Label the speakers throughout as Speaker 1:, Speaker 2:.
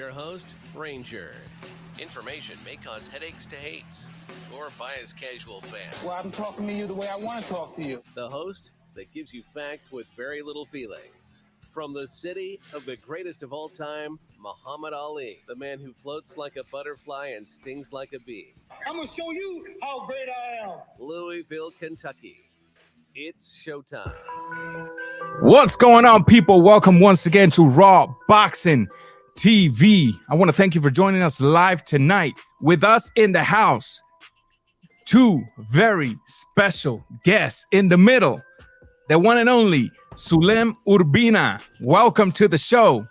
Speaker 1: your host, Ranger. Information may cause headaches to hates or bias casual fans.
Speaker 2: Well, I'm talking to you the way I want to talk to you.
Speaker 1: The host that gives you facts with very little feelings. From the city of the greatest of all time, Muhammad Ali, the man who floats like a butterfly and stings like a bee.
Speaker 2: I'm going to show you how great I am.
Speaker 1: Louisville, Kentucky. It's showtime.
Speaker 3: What's going on, people? Welcome once again to Raw Boxing TV. I want to thank you for joining us live tonight. With us in the house, two very special guests in the middle, the one and only Sulem Urbina. Welcome to the show.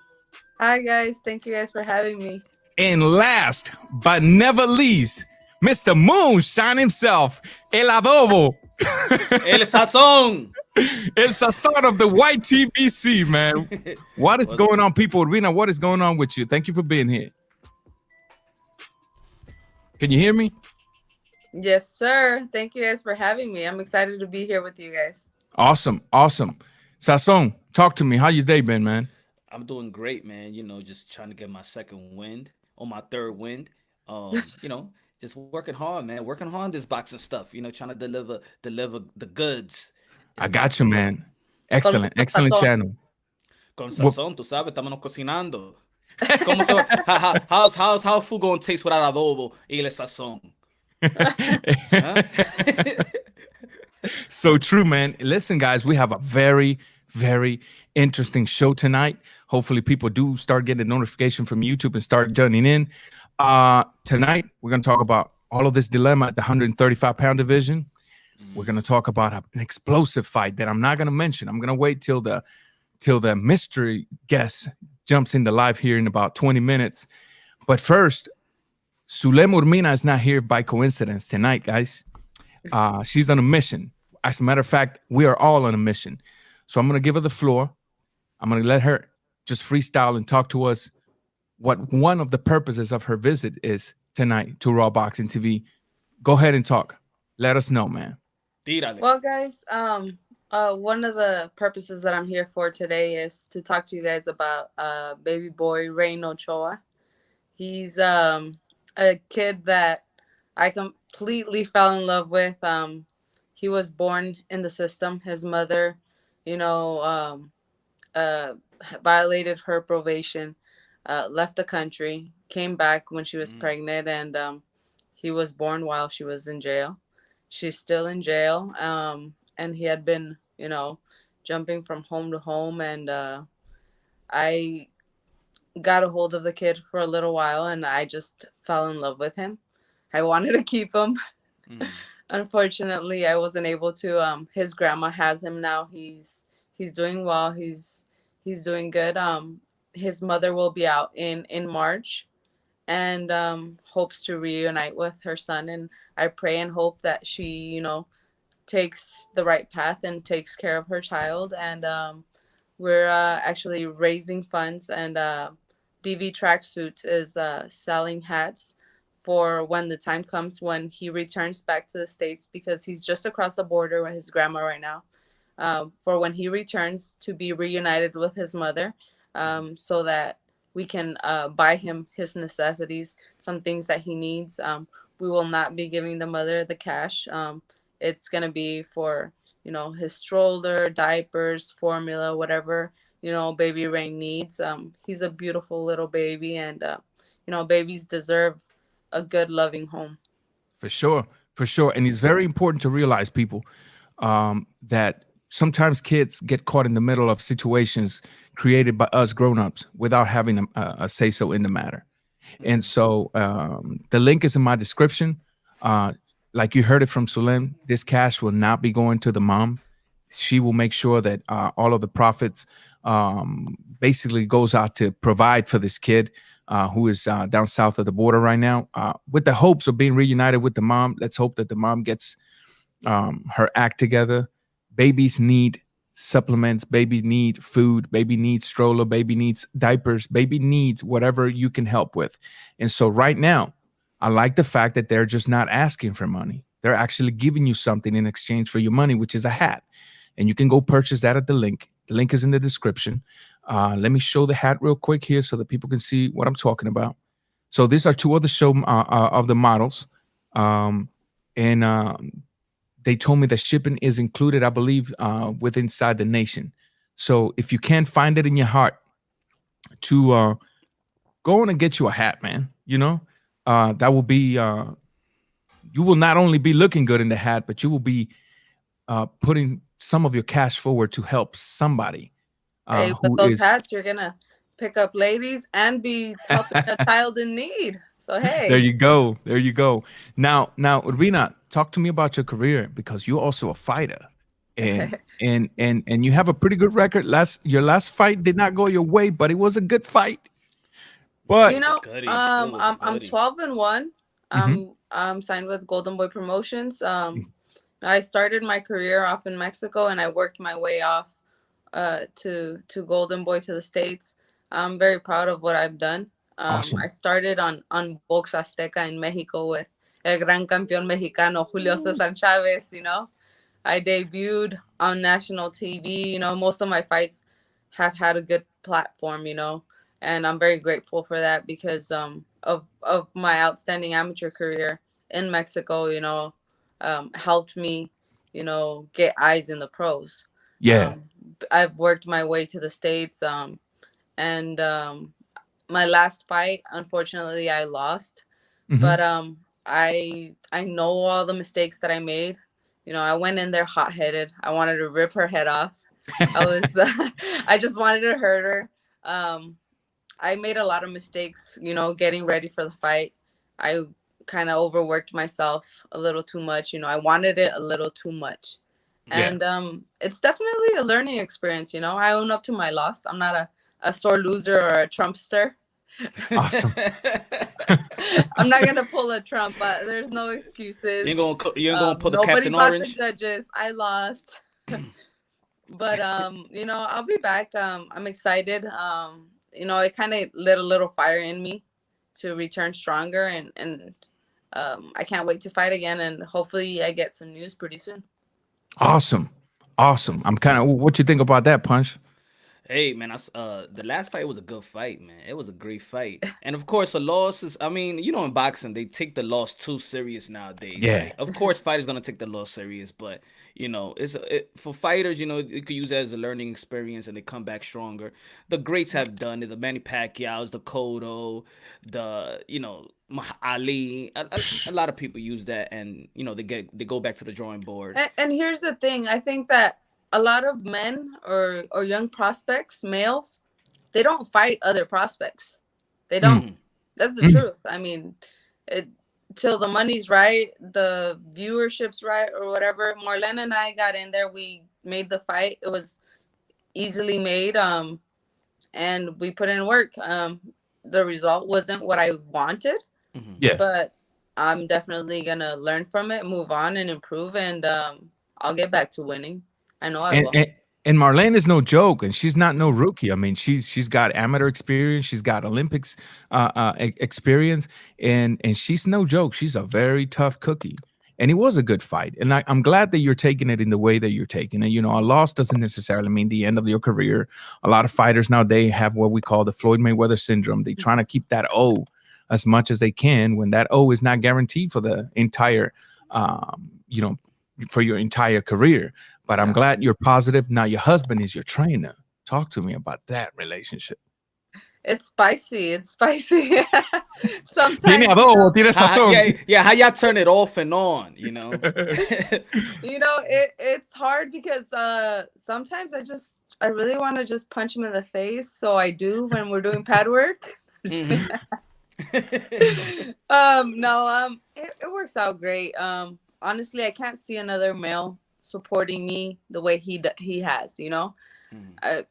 Speaker 4: Hi, guys. Thank you guys for having me.
Speaker 3: And last but never least, Mr. Moonshine himself, El Adobo.
Speaker 5: El Sazón.
Speaker 3: El Sazón of the white TBC, man. What is going on, people? Urbina, what is going on with you? Thank you for being here. Can you hear me?
Speaker 4: Yes, sir. Thank you guys for having me. I'm excited to be here with you guys.
Speaker 3: Awesome. Sazón, talk to me. How your day been, man?
Speaker 5: I'm doing great, man. You know, just trying to get my second wind or my third wind. Just working hard, man. Working hard on this boxing stuff. Trying to deliver the goods.
Speaker 3: I got you, man. Excellent channel.
Speaker 5: Con sazón, tú sabes, estamos cocinando. How's food gonna taste without adobo y el sazón?
Speaker 3: So true, man. Listen, guys, we have a very, very interesting show tonight. Hopefully people do start getting a notification from YouTube and start joining in. Tonight, we're going to talk about all of this dilemma at the 135-pound division. We're going to talk about an explosive fight that I'm not going to mention. I'm going to wait till the mystery guest jumps into live here in about 20 minutes. But first, Sulem Urbina is not here by coincidence tonight, guys. She's on a mission. As a matter of fact, we are all on a mission. So I'm going to give her the floor. I'm going to let her just freestyle and talk to us what one of the purposes of her visit is tonight to Raw Boxing TV. Go ahead and talk. Let us know, man.
Speaker 4: Well, guys, one of the purposes that I'm here for today is to talk to you guys about baby boy Rain Ochoa. He's a kid that I completely fell in love with. He was born in the system. His mother, violated her probation, left the country, came back when she was pregnant, and he was born while she was in jail. She's still in jail, and he had been, jumping from home to home, and I got a hold of the kid for a little while, and I just fell in love with him. I wanted to keep him. Unfortunately, I wasn't able to. His grandma has him now. He's doing well. He's doing good. His mother will be out in March, and hopes to reunite with her son. And I pray and hope that she, takes the right path and takes care of her child. And we're actually raising funds, and DV Tracksuits is selling hats for when the time comes when he returns back to the States, because he's just across the border with his grandma right now, for when he returns to be reunited with his mother, so that we can buy him his necessities, some things that he needs. We will not be giving the mother the cash. It's going to be for, his stroller, diapers, formula, whatever, baby Rain needs. He's a beautiful little baby, and, babies deserve a good, loving home.
Speaker 3: For sure. And it's very important to realize, people, that sometimes kids get caught in the middle of situations created by us grown-ups without having a say-so in the matter. And so the link is in my description. Like you heard it from Sulem, this cash will not be going to the mom. She will make sure that all of the profits basically goes out to provide for this kid who is down south of the border right now, with the hopes of being reunited with the mom. Let's hope that the mom gets her act together. Babies need supplements, baby need food, baby needs stroller, baby needs diapers, baby needs whatever you can help with. And so right now, I like the fact that they're just not asking for money. They're actually giving you something in exchange for your money, which is a hat. And you can go purchase that at the link. The link is in the description. Let me show the hat real quick here so that people can see what I'm talking about. So these are two other of the models, and they told me that shipping is included, I believe, with inside the nation. So if you can't find it in your heart to go on and get you a hat, man, that will be you will not only be looking good in the hat, but you will be putting some of your cash forward to help somebody
Speaker 4: Hey, with
Speaker 3: who
Speaker 4: those
Speaker 3: is.
Speaker 4: hats, you're gonna pick up ladies and be helping a child in need. So
Speaker 3: There
Speaker 4: hey,
Speaker 3: you go. There you go. Now, Urbina, talk to me about your career because you're also a fighter, and you have a pretty good record. Your last fight did not go your way, but it was a good fight.
Speaker 5: It
Speaker 3: But
Speaker 5: was a goodie. It was a
Speaker 4: I'm
Speaker 5: goodie.
Speaker 4: 12-1.
Speaker 3: Mhm.
Speaker 4: I'm signed with Golden Boy Promotions. I started my career off in Mexico, and I worked my way off to Golden Boy to the States. I'm very proud of what I've done.
Speaker 3: Awesome.
Speaker 4: I started on Box Azteca in Mexico with El Gran Campeón Mexicano Julio Cesar Chavez. I debuted on national TV. Most of my fights have had a good platform. And I'm very grateful for that because of my outstanding amateur career in Mexico. Helped me, get eyes in the pros.
Speaker 3: Yeah.
Speaker 4: I've worked my way to the States, and my last fight, unfortunately, I lost.
Speaker 3: Mhm.
Speaker 4: But I know all the mistakes that I made. I went in there hot headed. I wanted to rip her head off. I was, I just wanted to hurt her. I made a lot of mistakes, getting ready for the fight. I kind of overworked myself a little too much. I wanted it a little too much.
Speaker 3: Yeah.
Speaker 4: And it's definitely a learning experience. I own up to my loss. I'm not a sore loser or a Trumpster.
Speaker 3: Awesome.
Speaker 4: I'm not gonna pull a Trump, but there's no excuses.
Speaker 5: You ain't gonna pull the
Speaker 4: Nobody
Speaker 5: Captain
Speaker 4: got
Speaker 5: Orange.
Speaker 4: the judges. I lost. But I'll be back. I'm excited. It kind of lit a little fire in me to return stronger, and I can't wait to fight again, and hopefully I get some news pretty soon.
Speaker 3: Awesome. Awesome. I'm kind of. What you think about that, Punch?
Speaker 5: Hey man, the last fight was a good fight, man. It was a great fight, and of course, a loss is. I mean, in boxing, they take the loss too serious nowadays.
Speaker 3: Yeah.
Speaker 5: Like, of course, fighters gonna take the loss serious, but for fighters, you could use it as a learning experience, and they come back stronger. The greats have done it. The Manny Pacquiao's, the Cotto, the Ali. A lot of people use that, and they go back to the drawing board.
Speaker 4: And here's the thing: I think that a lot of men or young prospects, males, they don't fight other prospects. They don't. That's the truth. I mean, till the money's right, the viewership's right, or whatever. Marlene and I got in there. We made the fight. It was easily made. And we put in work. The result wasn't what I wanted.
Speaker 3: Yeah.
Speaker 4: But I'm definitely gonna learn from it, move on, and improve, and I'll get back to winning. I know I will.
Speaker 3: And Marlene is no joke, and she's not no rookie. I mean, she's got amateur experience, she's got Olympics experience, and she's no joke. She's a very tough cookie, and it was a good fight. And I'm glad that you're taking it in the way that you're taking it. A loss doesn't necessarily mean the end of your career. A lot of fighters nowadays have what we call the Floyd Mayweather syndrome. They're trying to keep that O as much as they can when that O is not guaranteed for the entire, for your entire career. But I'm glad you're positive. Now your husband is your trainer. Talk to me about that relationship.
Speaker 4: It's spicy. It's spicy. Sometimes.
Speaker 3: Tiene adobo, tiene sazón.
Speaker 5: Yeah, how y'all turn it off and on,
Speaker 4: It's hard because sometimes I really want to just punch him in the face. So I do when we're doing pad work.
Speaker 5: Mhm.
Speaker 4: It works out great. Honestly, I can't see another male supporting me the way he has. I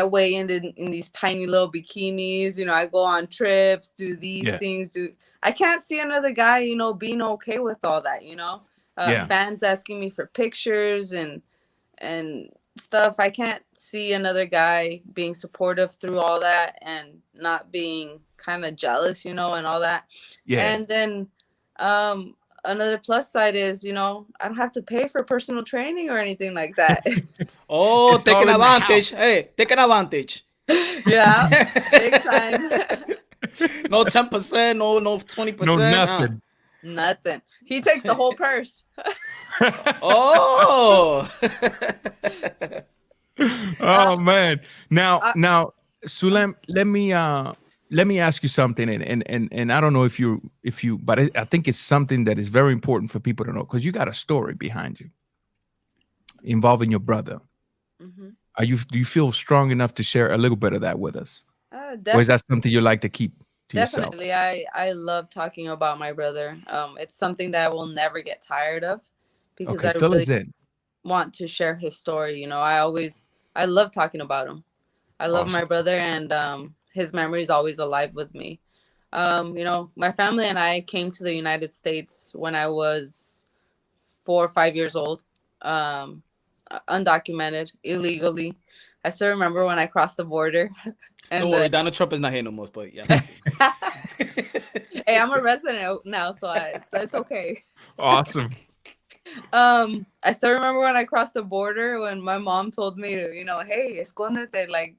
Speaker 4: weigh in these tiny little bikinis. I go on trips, do these things. I can't see another guy, being okay with all that. Fans asking me for pictures and stuff. I can't see another guy being supportive through all that and not being kind of jealous, and all that.
Speaker 3: Yeah.
Speaker 4: And then another plus side is, I don't have to pay for personal training or anything like that.
Speaker 5: Oh,
Speaker 3: It's all
Speaker 5: taking
Speaker 3: in the
Speaker 5: advantage.
Speaker 3: house.
Speaker 5: Hey, taking advantage.
Speaker 4: Yeah, big time.
Speaker 5: No 10%, no
Speaker 3: No
Speaker 5: 20%.
Speaker 3: nothing.
Speaker 4: Nothing. He takes the whole purse.
Speaker 5: Oh.
Speaker 3: Oh man. Now,
Speaker 4: I,
Speaker 3: Sulem, let me ask you something, and I don't know if you, but I think it's something that is very important for people to know because you got a story behind you involving your brother.
Speaker 4: mhm.
Speaker 3: Do you feel strong enough to share a little bit of that with us, or is
Speaker 4: Definitely.
Speaker 3: that something you like to keep to yourself?
Speaker 4: Definitely. I love talking about my brother. It's something that I will never get tired of because
Speaker 3: Okay,
Speaker 4: I
Speaker 3: fill
Speaker 4: really
Speaker 3: us in.
Speaker 4: want to share his story. I love talking about him. I love my
Speaker 3: Awesome.
Speaker 4: brother, and his memory is always alive with me. My family and I came to the United States when I was 4 or 5 years old, um, undocumented, illegally. I still remember when I crossed the border,
Speaker 5: Don't
Speaker 4: and
Speaker 5: worry, Donald Trump is not here no more, but yeah.
Speaker 4: hey, I'm a resident now, so it's okay.
Speaker 3: Awesome.
Speaker 4: I still remember when I crossed the border when my mom told me to, hey, escondete, like,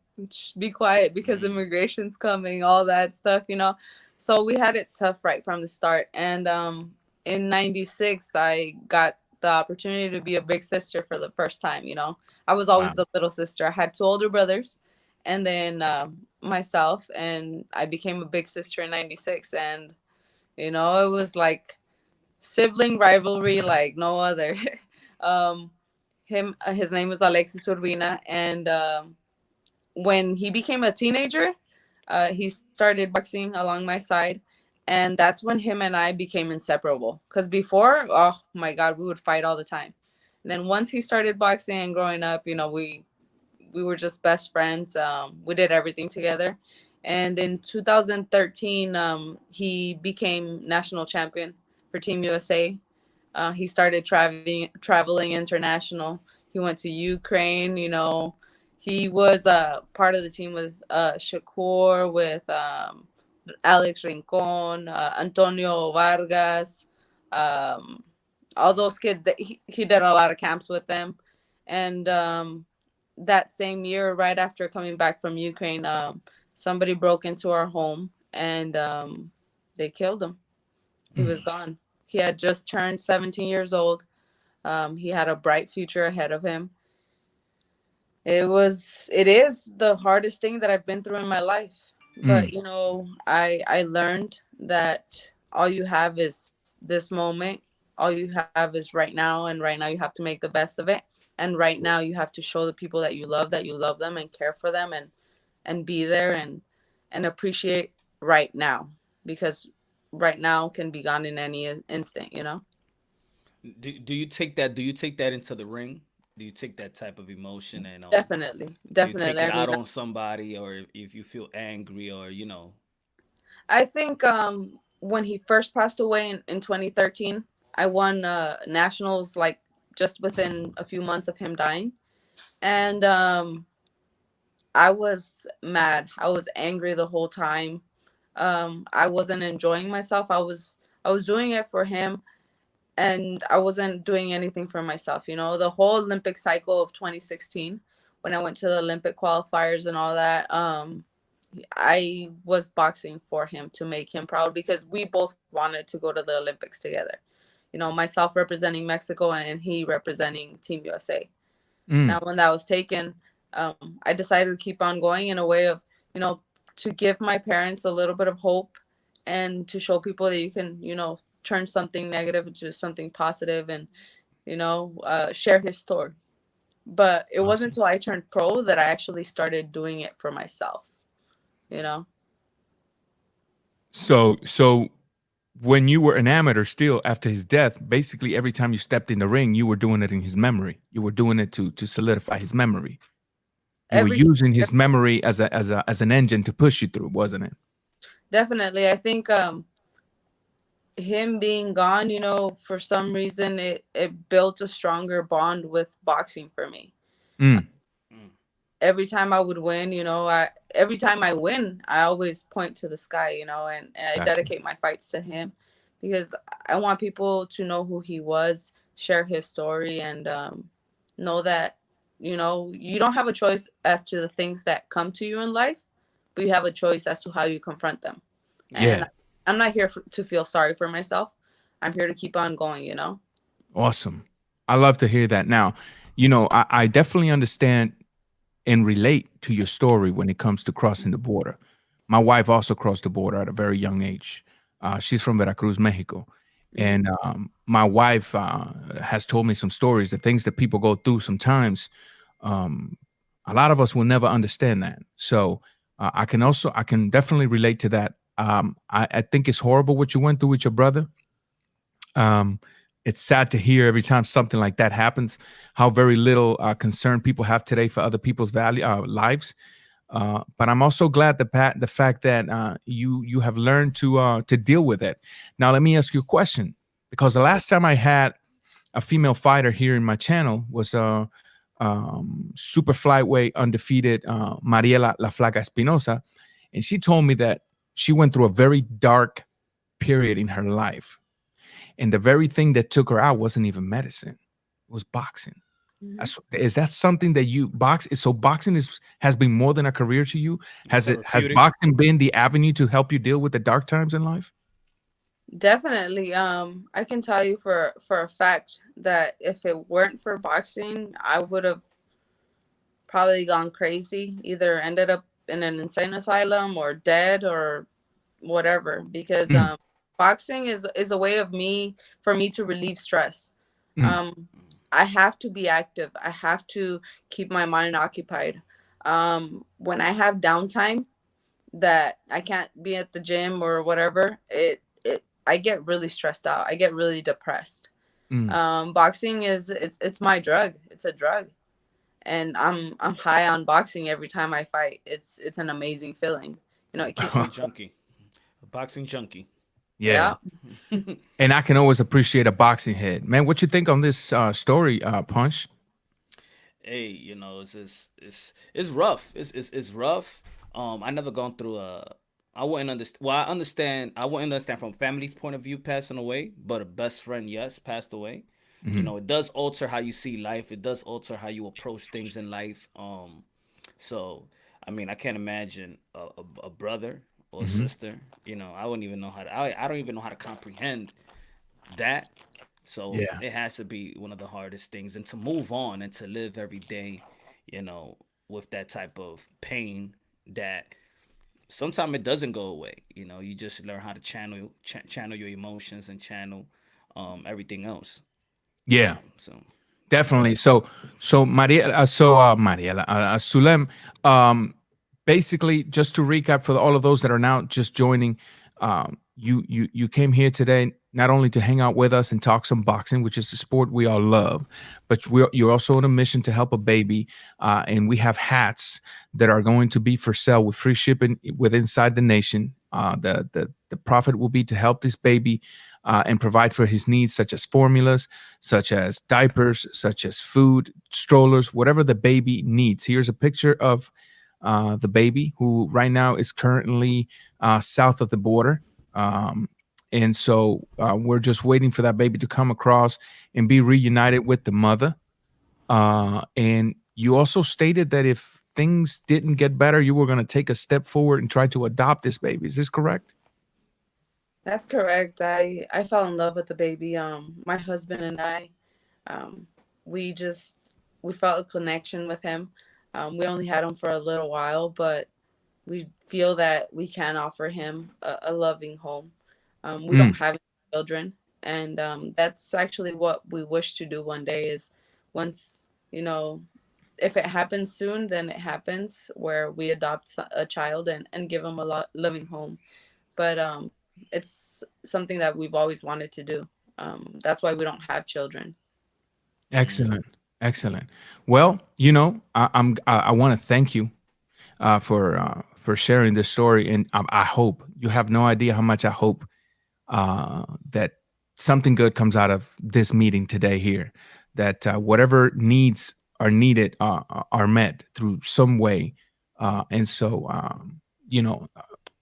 Speaker 4: be quiet because immigration's coming, all that stuff. So we had it tough right from the start. And in '96, I got the opportunity to be a big sister for the first time. I was always
Speaker 3: Wow.
Speaker 4: the little sister. I had two older brothers and then myself, and I became a big sister in '96. And, it was like sibling rivalry like no other. um, his name is Alexis Urbina, and when he became a teenager, he started boxing along my side, and that's when him and I became inseparable. Because before, oh my God, we would fight all the time. And then once he started boxing and growing up, we were just best friends. We did everything together. And in 2013, he became national champion for Team USA. He started traveling international. He went to Ukraine. He was part of the team with Shakur, with Alex Rincon, Antonio Vargas, um, all those kids. That he did a lot of camps with them, and that same year, right after coming back from Ukraine, somebody broke into our home and they killed him. He was gone. He had just turned 17 years old. He had a bright future ahead of him. It is the hardest thing that I've been through in my life. But,
Speaker 3: Mm.
Speaker 4: I learned that all you have is this moment. All you have is right now. And right now you have to make the best of it. And right now you have to show the people that you love them and care for them and be there and appreciate right now, because right now can be gone in any instant.
Speaker 5: Do you take that? Do you take that into the ring? Do you take that type of emotion and
Speaker 4: Definitely,
Speaker 5: do you
Speaker 4: definitely.
Speaker 5: take it
Speaker 4: I mean,
Speaker 5: out on somebody, or if you feel angry, or
Speaker 4: I think when he first passed away in 2013, I won nationals like just within a few months of him dying, and I was mad. I was angry the whole time. I wasn't enjoying myself. I was doing it for him, and I wasn't doing anything for myself. The whole Olympic cycle of 2016, when I went to the Olympic qualifiers and all that, I was boxing for him to make him proud because we both wanted to go to the Olympics together. Myself representing Mexico and he representing Team USA.
Speaker 3: Mm.
Speaker 4: Now, when that was taken, I decided to keep on going in a way of, to give my parents a little bit of hope and to show people that you can, turn something negative into something positive and, share his story. But it wasn't
Speaker 3: Awesome.
Speaker 4: until I turned pro that I actually started doing it for myself, you know?
Speaker 3: So when you were an amateur still after his death, basically every time you stepped in the ring, you were doing it in his memory. You were doing it to solidify his memory. You were
Speaker 4: Every time,
Speaker 3: using his memory as an engine to push you through, wasn't it?
Speaker 4: definitely. I think him being gone, for some reason it built a stronger bond with boxing for me.
Speaker 3: Mm.
Speaker 4: Every time I would win, every time I win, I always point to the sky, and I
Speaker 3: Gotcha.
Speaker 4: dedicate my fights to him because I want people to know who he was, share his story, and know that, you don't have a choice as to the things that come to you in life, but you have a choice as to how you confront them. And
Speaker 3: Yeah.
Speaker 4: I'm not here to feel sorry for myself. I'm here to keep on going.
Speaker 3: Awesome. I love to hear that. Now, I definitely understand and relate to your story when it comes to crossing the border. My wife also crossed the border at a very young age. She's from Veracruz, Mexico.
Speaker 4: Hmm.
Speaker 3: And my wife has told me some stories, the things that people go through sometimes. Um, a lot of us will never understand that. So I can definitely relate to that. I think it's horrible what you went through with your brother. Um, it's sad to hear every time something like that happens, how very little concern people have today for other people's lives. But I'm also glad the fact that you have learned to deal with it. Now, let me ask you a question, because the last time I had a female fighter here in my channel was super flyweight undefeated Mariela La Flaca Espinosa, and she told me that she went through a very dark period in her life, and the very thing that took her out wasn't even medicine; it was boxing.
Speaker 4: Hmm.
Speaker 3: Is that something that you box? So boxing has been more than a career to you. Has
Speaker 5: Therapeutic.
Speaker 3: boxing been the avenue to help you deal with the dark times in life?
Speaker 4: Definitely. I can tell you for a fact that if it weren't for boxing, I would have probably gone crazy, either ended up in an insane asylum or dead or whatever. Because
Speaker 3: Mm,
Speaker 4: boxing is a way of me for me to relieve stress.
Speaker 3: mm.
Speaker 4: Um, I have to be active. I have to keep my mind occupied. When I have downtime that I can't be at the gym or whatever, it I get really stressed out. I get really depressed.
Speaker 3: Mm.
Speaker 4: Boxing it's my drug. It's a drug, and I'm high on boxing every time I fight. It's an amazing feeling. It keeps me.
Speaker 5: Boxing junkie. A boxing junkie.
Speaker 3: Yeah,
Speaker 4: Yeah.
Speaker 3: and I can always appreciate a boxing head, man. What you think on this story, Punch?
Speaker 5: Hey, it's rough. It's rough. I never gone through a. I wouldn't understand. Well, I understand. I wouldn't understand from family's point of view passing away, but a best friend, yes, passed away.
Speaker 3: Hmm.
Speaker 5: It does alter how you see life. It does alter how you approach things in life. So I mean, I can't imagine a brother or a
Speaker 3: Hmm.
Speaker 5: sister. I wouldn't even know how to. I don't even know how to comprehend that. So
Speaker 3: Yeah,
Speaker 5: it has to be one of the hardest things, and to move on and to live every day, with that type of pain that sometimes it doesn't go away. You just learn how to channel your emotions and channel everything else.
Speaker 3: yeah.
Speaker 5: So
Speaker 3: Definitely. So Mariela, Sulem, basically, just to recap for all of those that are now just joining, you came here today not only to hang out with us and talk some boxing, which is the sport we all love, but you're also on a mission to help a baby, and we have hats that are going to be for sale with free shipping with inside the nation. The profit will be to help this baby and provide for his needs, such as formulas, such as diapers, such as food, strollers, whatever the baby needs. Here's a picture of the baby who right now is currently south of the border. And so we're just waiting for that baby to come across and be reunited with the mother. And you also stated that if things didn't get better, you were going to take a step forward and try to adopt this baby. Is this correct?
Speaker 4: That's correct. I fell in love with the baby. My husband and I, um, we just we felt a connection with him. We only had him for a little while, but we feel that we can offer him a loving home. We don't
Speaker 3: Mm,
Speaker 4: have any children, and that's actually what we wish to do one day. Is once if it happens soon, then it happens where we adopt a child and give him a loving home. But it's something that we've always wanted to do. That's why we don't have children.
Speaker 3: excellent. Excellent. Well, I want to thank you for sharing this story, and I hope you have no idea how much I hope that something good comes out of this meeting today here. That whatever needs are needed are met through some way, and so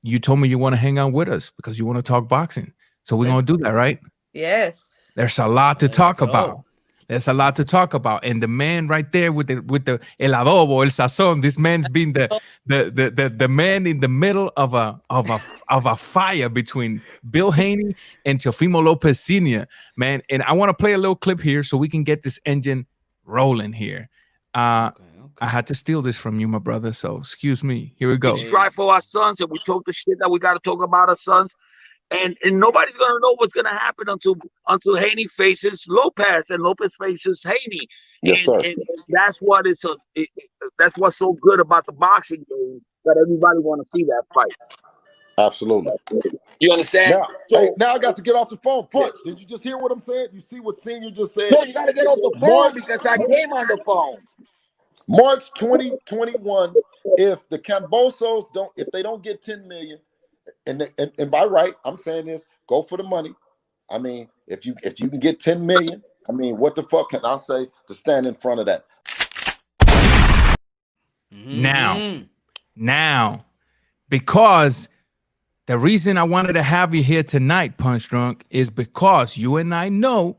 Speaker 3: you told me you want to hang out with us because you want to talk boxing. So we're gonna do that, right?
Speaker 4: Yes.
Speaker 3: There's a lot to
Speaker 5: Let's
Speaker 3: talk
Speaker 5: go.
Speaker 3: about. There's a lot to talk about, and the man right there with the el adobo, el sazon. This man's been the man in the middle of a fire between Bill Haney and Teofimo Lopez Sr. Man, and I want to play a little clip here so we can get this engine rolling here.
Speaker 5: Okay.
Speaker 3: I had to steal this from you, my brother. So excuse me. Here we go.
Speaker 6: We strive for our sons, and we talk the shit that we got to talk about our sons. And nobody's gonna know what's gonna happen until Haney faces Lopez and Lopez faces Haney.
Speaker 7: Yes, sir.
Speaker 6: And that's what that's what's so good about the boxing game, that everybody want to see that fight.
Speaker 7: Absolutely.
Speaker 6: You understand?
Speaker 7: Now, hey, now I got to get off the phone. Punch. Did you just hear what I'm saying? You see what Senior just said?
Speaker 6: No, you got to get off the phone because I came on the phone.
Speaker 7: March 2021. If the Kambosos if they don't get 10 million. And by right, I'm saying this, go for the money. I mean, if you can get 10 million, I mean, what the fuck can I say to stand in front of that?
Speaker 3: Now, because the reason I wanted to have you here tonight, Punch Drunk, is because you and I know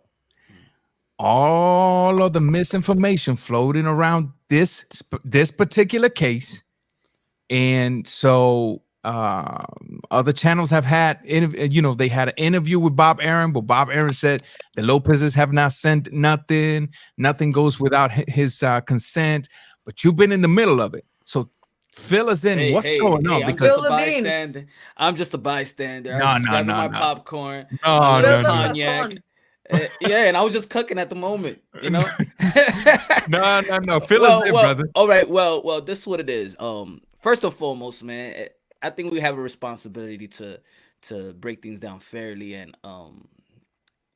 Speaker 3: all of the misinformation floating around this particular case. And so other channels have had, they had an interview with Bob Aaron, but Bob Aaron said the Lopez's have not sent nothing. Nothing goes without his consent. But you've been in the middle of it, so fill us in. What's going on?
Speaker 5: Because I'm just a bystander. I'm just grabbing my popcorn, cognac. Yeah, and I was just cooking at the moment, you know.
Speaker 3: No. Fill us in, brother.
Speaker 5: All right. Well, this is what it is. First and foremost, man, I think we have a responsibility to break things down fairly and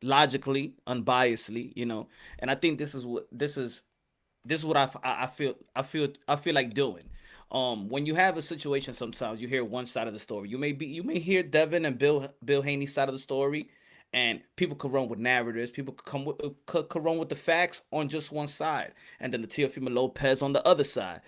Speaker 5: logically, unbiasedly, you know. And I think this is what I feel like doing. When you have a situation, sometimes you hear one side of the story. You may hear Devin and Bill Haney's side of the story, and people could run with narratives. People could run with the facts on just one side, and then the Teofimo Lopez on the other side.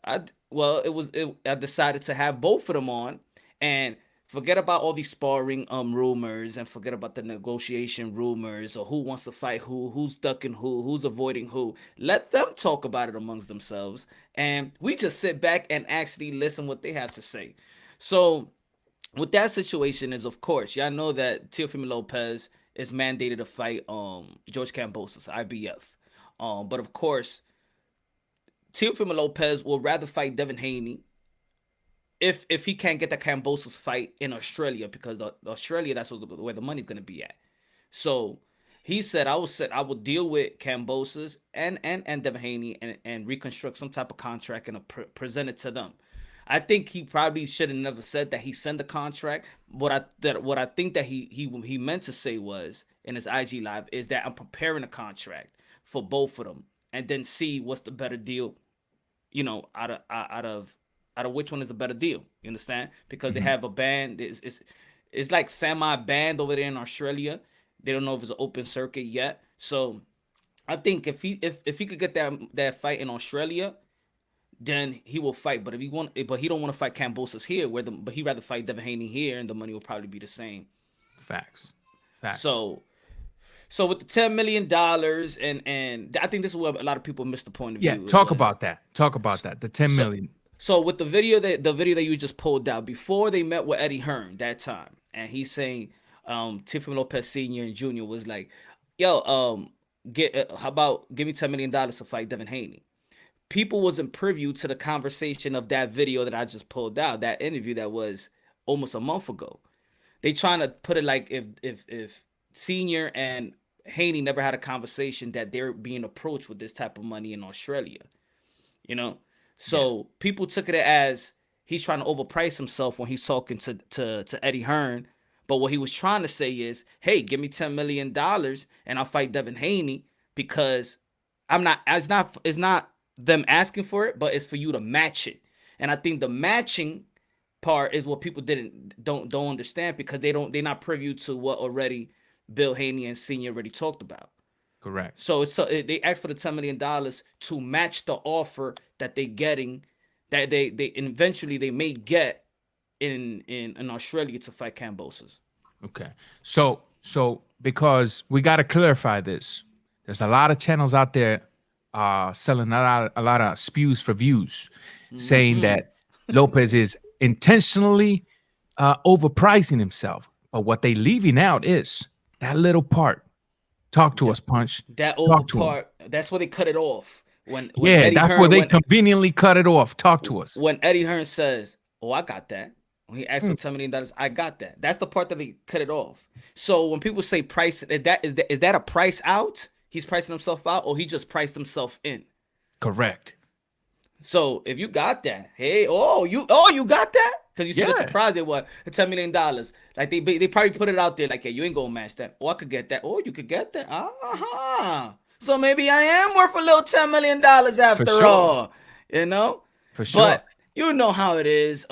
Speaker 5: I decided to have both of them on and forget about all these sparring rumors and forget about the negotiation rumors or who wants to fight who's ducking who's avoiding who. Let them talk about it amongst themselves, and we just sit back and actually listen what they have to say. So with that situation is, of course, y'all know that Teofimo Lopez is mandated to fight George Kambosos, IBF. But of course, Teofimo Lopez will rather fight Devin Haney if he can't get the Kambosos fight in Australia, because Australia, that's where the money's going to be at. So he said, I will deal with Kambosos and Devin Haney and reconstruct some type of contract and present it to them. I think he probably should have never said that he sent the contract. What I think that he meant to say was in his IG live is that I'm preparing a contract for both of them and then see what's the better deal, you know, out of which one is the better deal. You understand? Because they have a ban. It's like semi-banned over there in Australia. They don't know if it's an open circuit yet. So I think if he could get that fight in Australia, then he will fight. But but he don't want to fight Kambosos here, but he rather fight Devin Haney here, and the money will probably be the same.
Speaker 3: Facts.
Speaker 5: So with the $10 million, and I think this is where a lot of people miss the point of view.
Speaker 3: Yeah, talk about that. The 10 million.
Speaker 5: So with the video that you just pulled out before they met with Eddie Hearn that time, and he's saying, Teofimo Lopez Sr. and Jr. was like, yo, how about give me $10 million to fight Devin Haney? People wasn't privy to the conversation of that video that I just pulled out, that interview that was almost a month ago. They trying to put it like if Senior and Haney never had a conversation that they're being approached with this type of money in Australia, you know. So people took it as he's trying to overprice himself when he's talking to Eddie Hearn. But what he was trying to say is, hey, give me $10 million and I'll fight Devin Haney, because it's not them asking for it, but it's for you to match it. And I think the matching part is what people don't understand, because they're not privy to what already Bill Haney and Senior already talked about.
Speaker 3: Correct.
Speaker 5: So they asked for the $10 million to match the offer that they're getting, that they eventually they may get in Australia to fight Kambosos.
Speaker 3: Okay. So because we got to clarify this, there's a lot of channels out there selling a lot of spews for views, saying that Lopez is intentionally overpricing himself. But what they leaving out is that little part. Talk to us, Punch.
Speaker 5: That over
Speaker 3: Talk to him.
Speaker 5: part, that's where they cut it off. When
Speaker 3: Yeah,
Speaker 5: Eddie
Speaker 3: that's
Speaker 5: Hearn,
Speaker 3: where they conveniently cut it off. Talk to us.
Speaker 5: When Eddie Hearn says, "Oh, I got that," when he asked for $10 million, I got that. That's the part that they cut it off. So when people say price, is that a price out? He's pricing himself out, or he just priced himself in?
Speaker 3: Correct.
Speaker 5: So if you got that, hey, you got that? Because you see the surprise, they what $10 million. Like they probably put it out there like, hey, you ain't gonna match that. Oh, I could get that. Oh, you could get that. So maybe I am worth a little $10 million after all. You know?
Speaker 3: For sure.
Speaker 5: But you know how it is.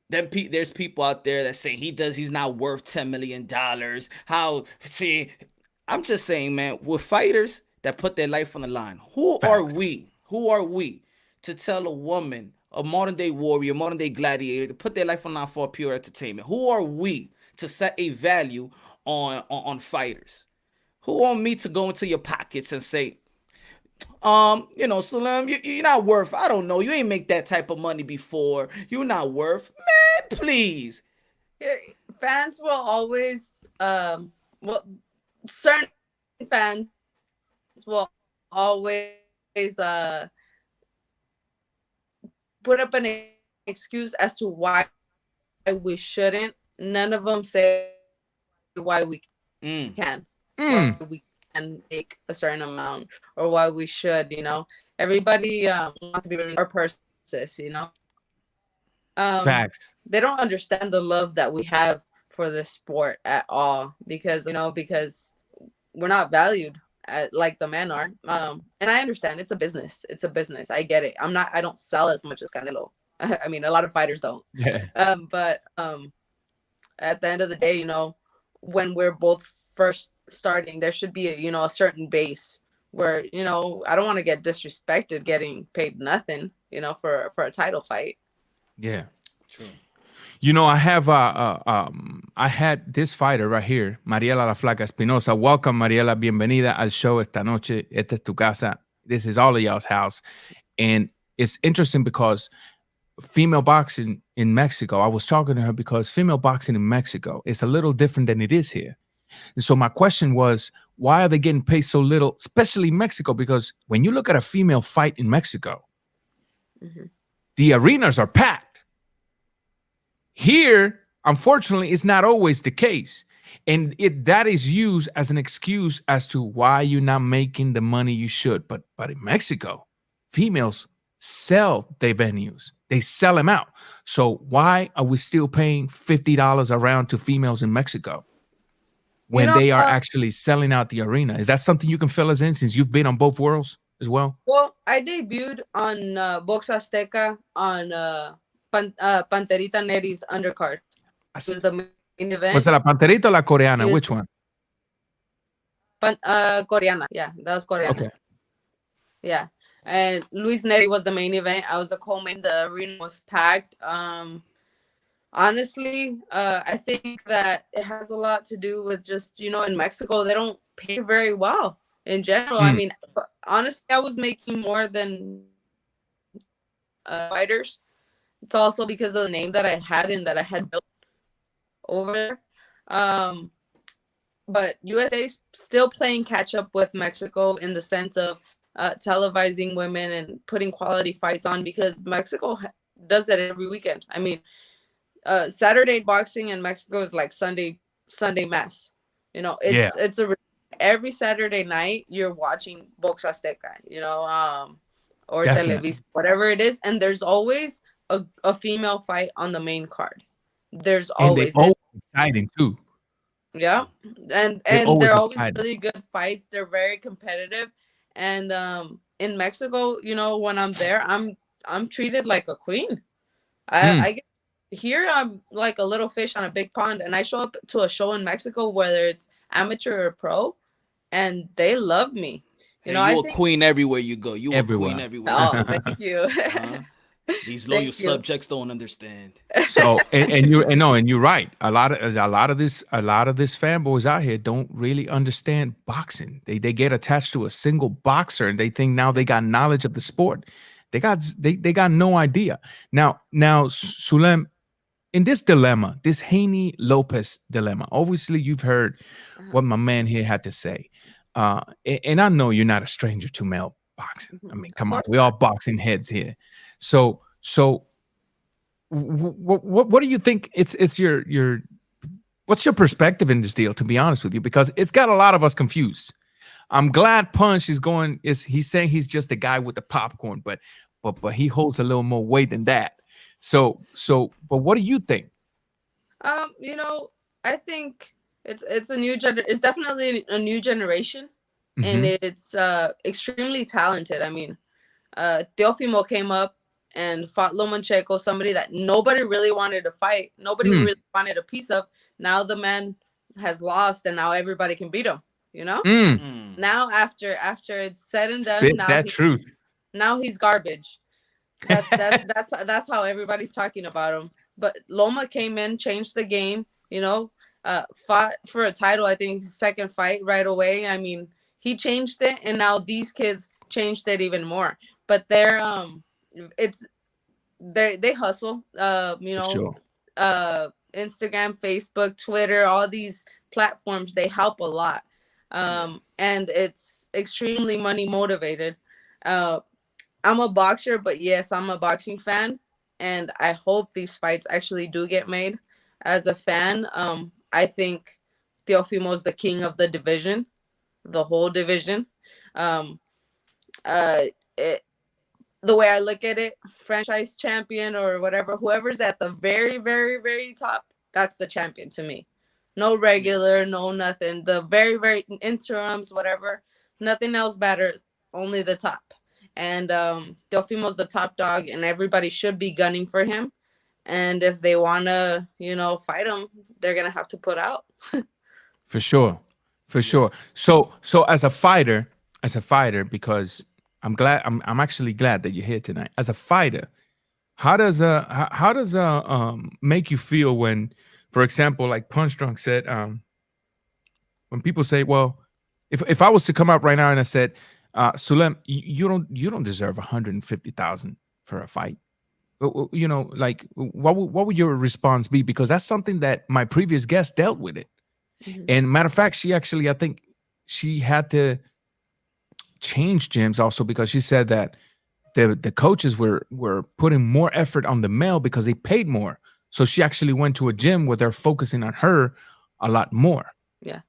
Speaker 5: There's people out there that say he's not worth $10 million. I'm just saying, man, with fighters that put their life on the line, who are we to tell a woman, a modern day warrior, modern day gladiator, to put their life on the line for pure entertainment? Who are we to set a value on fighters? Who are me to go into your pockets and say, Sulem, you're not worth, I don't know, you ain't make that type of money before. You're not worth, man, please.
Speaker 4: Fans will always, certain fans will always put up an excuse as to why we shouldn't. None of them say why we can. Why we can make a certain amount or why we should, everybody wants to be really our purses,
Speaker 3: Facts.
Speaker 4: They don't understand the love that we have for this sport at all because we're not valued like the men are. And I understand it's a business. I get it. I don't sell as much as Canelo. I mean, a lot of fighters don't.
Speaker 3: Yeah.
Speaker 4: But at the end of the day, when we're both first starting, there should be a certain base where, I don't want to get disrespected getting paid nothing, for a title fight.
Speaker 3: Yeah. True. I had this fighter right here, Mariela La Flaca Espinosa. Welcome, Mariela. Bienvenida al show esta noche. Esta es tu casa. This is all of y'all's house. And it's interesting because female boxing in Mexico, I was talking to her because female boxing in Mexico is a little different than it is here. And so my question was, why are they getting paid so little, especially in Mexico? Because when you look at a female fight in Mexico, the arenas are packed. Here, unfortunately, it's not always the case. And that is used as an excuse as to why you're not making the money you should. But in Mexico, females sell their venues. They sell them out. So why are we still paying $50 a round to females in Mexico when they are actually selling out the arena? Is that something you can fill us in since you've been on both worlds as well?
Speaker 4: Well, I debuted on Box Azteca on Panterita Neri's undercard. It was the main event.
Speaker 3: Was it la Panterita or la Coreana? Which one?
Speaker 4: Coreana. Yeah, that was Coreana.
Speaker 3: Okay.
Speaker 4: Yeah. And Luis Neri was the main event. I was the co-main. The arena was packed. Honestly, I think that it has a lot to do with just, in Mexico, they don't pay very well in general. I mean, honestly, I was making more than fighters. It's also because of the name that I had and that I had built over there. But USA is still playing catch up with Mexico in the sense of televising women and putting quality fights on, because Mexico does that every weekend. I mean, Saturday boxing in Mexico is like Sunday mass. It's every Saturday night you're watching Box Azteca, or Televisa, whatever it is, and there's always a female fight on the main card. There's always
Speaker 3: exciting too.
Speaker 4: Yeah, and they're always really good fights. They're very competitive, and in Mexico, when I'm there, I'm treated like a queen. I get, here I'm like a little fish on a big pond, and I show up to a show in Mexico, whether it's amateur or pro, and they love me.
Speaker 5: You're a queen everywhere you go. You're a queen everywhere.
Speaker 4: Oh, thank you.
Speaker 5: These loyal
Speaker 4: Thank you.
Speaker 5: subjects don't understand.
Speaker 3: So and you're right. A lot of this fanboys out here don't really understand boxing. They get attached to a single boxer and they think now they got knowledge of the sport. They got no idea. Now Sulem, in this dilemma, this Haney Lopez dilemma, obviously you've heard what my man here had to say. And I know you're not a stranger to male boxing. I mean,
Speaker 4: Of
Speaker 3: come on,
Speaker 4: course
Speaker 3: we all
Speaker 4: not.
Speaker 3: boxing heads here. So what do you think? It's your what's your perspective in this deal? To be honest with you, because it's got a lot of us confused. I'm glad Punch is going. Is he's saying he's just the guy with the popcorn, but he holds a little more weight than that. But what do you think?
Speaker 4: You know, I think it's a new it's definitely a new generation, and
Speaker 3: Mhm.
Speaker 4: it's extremely talented. I mean, Teofimo came up and fought Lomachenko, somebody that nobody really wanted to fight, nobody
Speaker 3: Mm,
Speaker 4: really wanted a piece of. Now the man has lost, and now everybody can beat him. You know,
Speaker 3: mm.
Speaker 5: Mm.
Speaker 4: now after it's said and done,
Speaker 3: Spit that truth.
Speaker 4: now he's garbage. That's how everybody's talking about him. But Loma came in, changed the game, you know, fought for a title, I think his second fight right away. I mean, he changed it, and now these kids changed it even more. But it's they hustle.
Speaker 3: For sure.
Speaker 4: Instagram, Facebook, Twitter, all these platforms, they help a lot. And it's extremely money motivated. Uh I'm a boxer, but yes, I'm a boxing fan, and I hope these fights actually do get made. As a fan, I think Teofimo is the king of the division, the whole division. Um, uh, it, the way I look at it, franchise champion or whatever, whoever's at the very, very, very top, that's the champion to me. No regular, no nothing. The very, very interims, whatever, nothing else matter. Only the top. And Teofimo's the top dog, and everybody should be gunning for him. And if they wanna, fight him, they're gonna have to put out.
Speaker 3: For sure. For sure. So as a fighter, because I'm actually glad that you're here tonight. As a fighter, how does make you feel when, for example, like Punch Drunk said, when people say, well, if I was to come up right now and I said, Sulem, you don't deserve 150,000 for a fight. Like what would your response be? Because that's something that my previous guest dealt with it.
Speaker 4: Mhm.
Speaker 3: And matter of fact, she actually, I think she had to change gyms also because she said that the coaches were putting more effort on the male because they paid more. So she actually went to a gym where they're focusing on her a lot more.
Speaker 4: Yeah.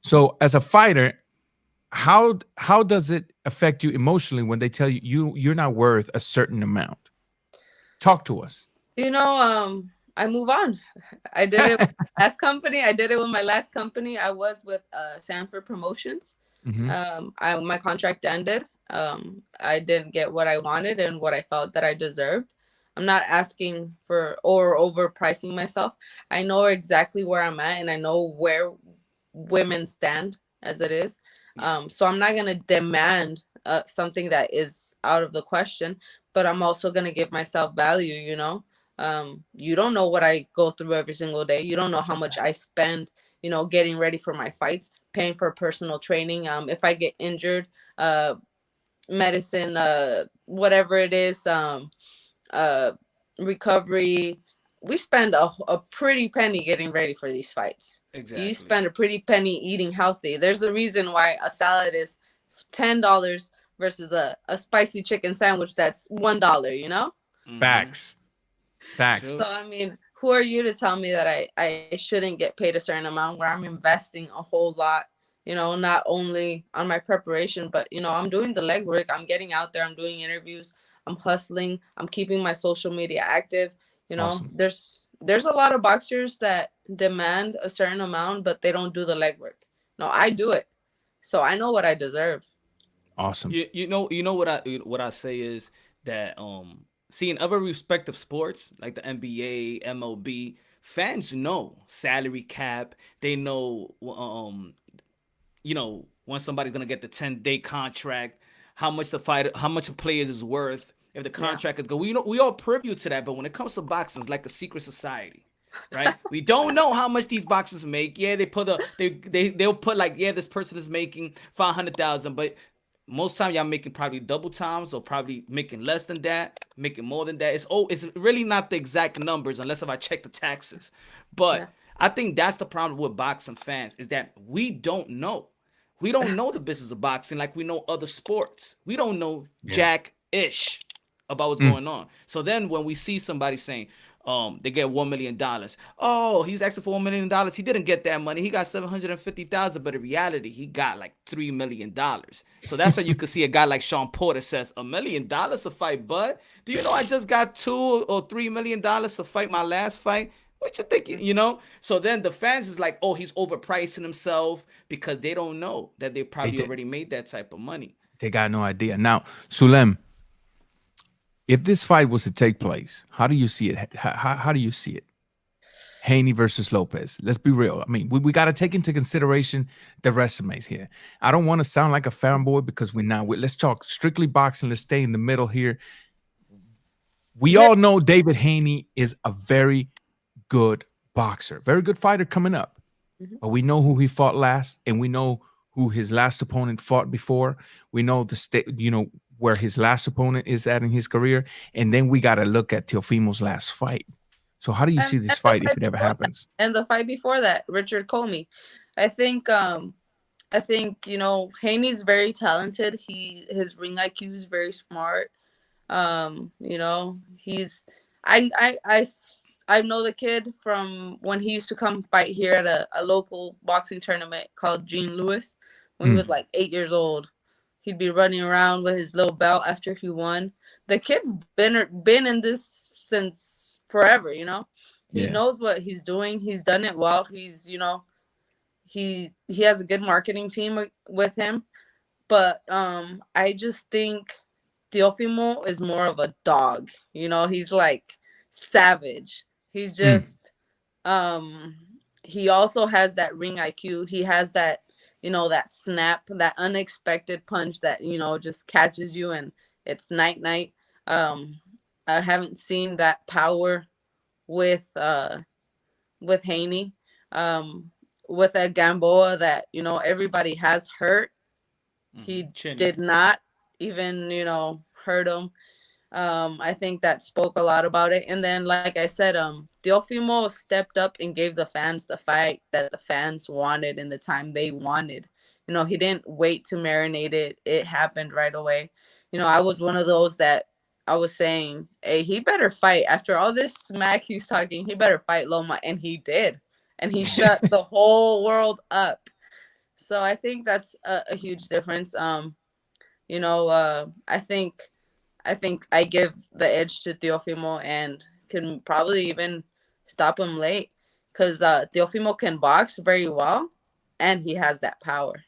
Speaker 3: So as a fighter, how does it affect you emotionally when they tell you're not worth a certain amount? Talk to us.
Speaker 4: I move on. I did it with my last company. I did it with my last company. I was with Sanford Promotions.
Speaker 3: Mhm.
Speaker 4: My contract ended. I didn't get what I wanted and what I felt that I deserved. I'm not asking for or overpricing myself. I know exactly where I'm at, and I know where women stand as it is. So I'm not gonna demand something that is out of the question, but I'm also gonna give myself value. You don't know what I go through every single day. You don't know how much I spend, getting ready for my fights, paying for personal training. If I get injured, medicine, whatever it is, uh, recovery. We spend a pretty penny getting ready for these fights. You
Speaker 5: Exactly.
Speaker 4: spend a pretty penny eating healthy. There's a reason why a salad is $10 versus a spicy chicken sandwich that's $1,
Speaker 3: Facts. Facts.
Speaker 5: Sure.
Speaker 4: So I mean, who are you to tell me that I shouldn't get paid a certain amount where I'm investing a whole lot, not only on my preparation, but I'm doing the legwork. I'm getting out there, I'm doing interviews, I'm hustling, I'm keeping my social media active.
Speaker 3: Awesome.
Speaker 4: There's a lot of boxers that demand a certain amount, but they don't do the legwork. No, I do it. So I know what I deserve.
Speaker 3: Awesome.
Speaker 5: You know what I say is that see in other respective sports like the NBA, MLB, fans know salary cap. They know when somebody's gonna get the 10-day contract, how much a player is worth, if the contract is good. We all privy to that, but when it comes to boxing, it's like a secret society. Right, we don't know how much these boxers make. Yeah, they'll put like, yeah, this person is making 500,000, but most time y'all making probably double times, or probably making less than that, making more than that. It's really not the exact numbers unless if I check the taxes. But I think that's the problem with boxing fans, is that we don't know. We don't know the business of boxing like we know other sports. We don't know jack-ish about what's going on. So then when we see somebody saying, they get $1 million. Oh, he's asking for $1 million. He didn't get that money. He got 750,000, but in reality, he got like $3 million. So that's why you could see a guy like Sean Porter says, $1 million to fight Bud. Do you know I just got $2 or $3 million to fight my last fight? What you thinking? You know? So then the fans is like, oh, he's overpricing himself, because they don't know that they probably already made that type of money.
Speaker 3: They got no idea. Now, Sulem, if this fight was to take place, how do you see it? How do you see it? Haney versus Lopez. Let's be real. I mean, we got to take into consideration the resumes here. I don't want to sound like a fanboy, because we're not. Let's talk strictly boxing. Let's stay in the middle here. We all know David Haney is a very good boxer, very good fighter coming up. But we know who he fought last, and we know who his last opponent fought before. We know the state, where his last opponent is at in his career. And then we got to look at Teofimo's last fight. So how do you see this fight if it ever happens?
Speaker 4: And the fight before that, Richard Comey. I think Haney's very talented. His ring IQ is very smart. I know the kid from when he used to come fight here at a local boxing tournament called Gene Lewis when he was like 8 years old. He'd be running around with his little belt after he won. The kid's been in this since forever, He knows what he's doing. He's done it well. He's, he has a good marketing team with him. But I just think Teofimo is more of a dog. He's like savage. He's just he also has that ring IQ. He has that that snap, that unexpected punch that, just catches you and it's night. I haven't seen that power with Haney, with a Gamboa that, everybody has hurt. He did not even, hurt him. I think that spoke a lot about it. And then, like I said, Teofimo stepped up and gave the fans the fight that the fans wanted in the time they wanted. He didn't wait to marinate it. It happened right away. I was one of those that I was saying, hey, he better fight. After all this smack he's talking, he better fight Loma. And he did. And he shut the whole world up. So I think that's a huge difference. I think I give the edge to Teofimo and can probably even stop him late, because Teofimo can box very well and he has that power.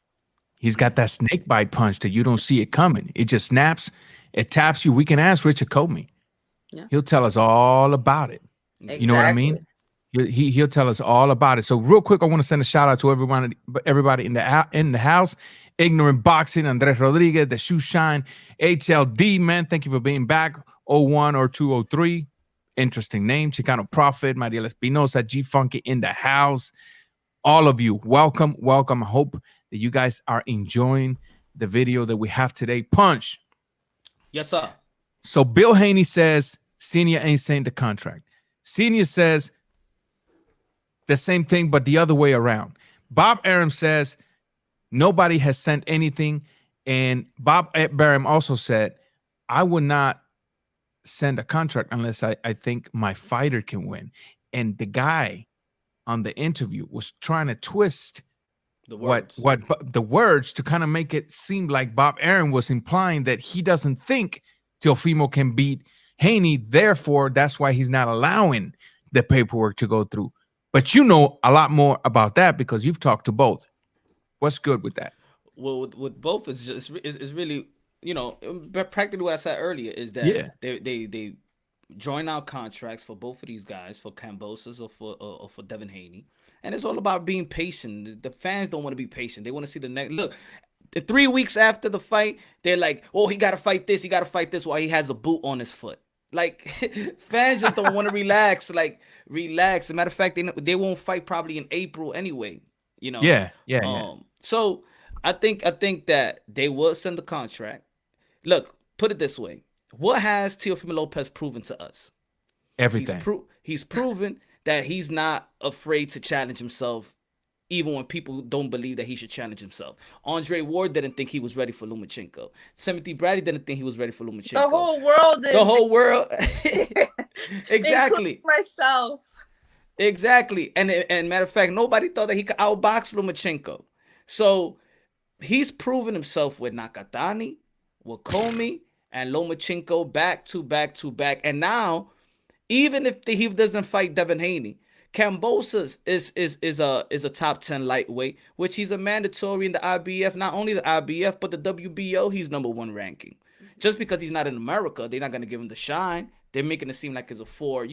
Speaker 3: He's got that snake bite punch that you don't see it coming. It just snaps, it taps you. We can ask Richard Comey. Yeah. He'll tell us all about it. Exactly. You know what I mean? He'll tell us all about it. So real quick, I want to send a shout out to everybody in the house. Ignorant Boxing, Andres Rodriguez, the Shoe Shine, HLD, man. Thank you for being back. 01 or 203. Interesting name. Chicano Prophet, Maria Espinosa, G Funky in the house. All of you, welcome. I hope that you guys are enjoying the video that we have today. Punch.
Speaker 5: Yes, sir.
Speaker 3: So Bill Haney says Senior ain't signed the contract. Senior says the same thing, but the other way around. Bob Arum says nobody has sent anything. And Bob Arum also said, I would not send a contract unless I think my fighter can win. And the guy on the interview was trying to twist the words to kind of make it seem like Bob Arum was implying that he doesn't think Teofimo can beat Haney. Therefore, that's why he's not allowing the paperwork to go through. But you know a lot more about that because you've talked to both. What's good with that?
Speaker 5: Well, with both, it's really, practically what I said earlier is that they join out contracts for both of these guys, for Kambosos or for Devin Haney. And it's all about being patient. The fans don't want to be patient. They want to see the next. Look, 3 weeks after the fight, they're like, oh, he got to fight this. He got to fight this while he has a boot on his foot. Like, fans just don't want to relax. Like, relax. As a matter of fact, they won't fight probably in April anyway. You know?
Speaker 3: Yeah.
Speaker 5: So I think that they will send the contract. Look, put it this way. What has Teofimo Lopez proven to us?
Speaker 3: Everything.
Speaker 5: He's proven that he's not afraid to challenge himself, even when people don't believe that he should challenge himself. Andre Ward didn't think he was ready for Lomachenko. Timothy Bradley didn't think he was ready for Lomachenko.
Speaker 4: The whole world did.
Speaker 5: The whole world. Exactly.
Speaker 4: Including myself.
Speaker 5: Exactly. And matter of fact, nobody thought that he could outbox Lomachenko. So he's proven himself with Nakatani, with Comey, and Lomachenko back to back to back. And now, even if he doesn't fight Devin Haney, Kambosos is a top 10 lightweight, which he's a mandatory in the IBF. Not only the IBF, but the WBO, he's number 1 ranking. Just because he's not in America, they're not going to give him the shine. They're making it seem like it's a four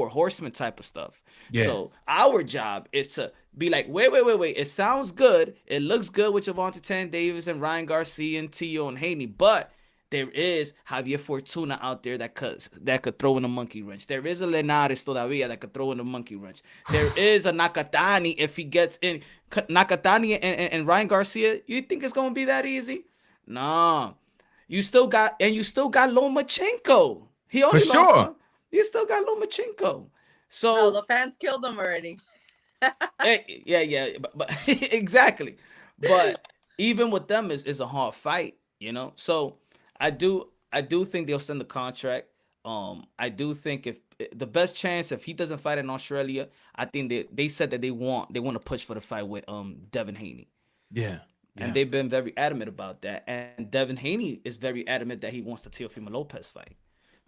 Speaker 5: horsemen type of stuff. Yeah. So our job is to be like, wait. It sounds good. It looks good with Gervonta Tank Davis and Ryan Garcia and Tio and Haney, but there is Javier Fortuna out there that could throw in a monkey wrench. There is a Linares todavía that could throw in a monkey wrench. There is a Nakatani if he gets in. Nakatani and Ryan Garcia, you think it's going to be that easy? No. You still got Lomachenko. He only
Speaker 3: For
Speaker 5: lost.
Speaker 3: sure.
Speaker 5: You still got Lomachenko. So
Speaker 4: no, the fans killed him already.
Speaker 5: yeah, but exactly. But even with them is a hard fight, you know. So I do think they'll send the contract. I do think if the best chance if he doesn't fight in Australia, I think they said that they want to push for the fight with Devin Haney.
Speaker 3: Yeah.
Speaker 5: And they've been very adamant about that. And Devin Haney is very adamant that he wants the Teofimo Lopez fight.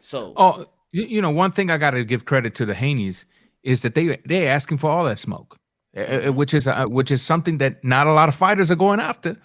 Speaker 5: So
Speaker 3: one thing I got to give credit to the Haneys is that they're asking for all that smoke, which is something that not a lot of fighters are going after.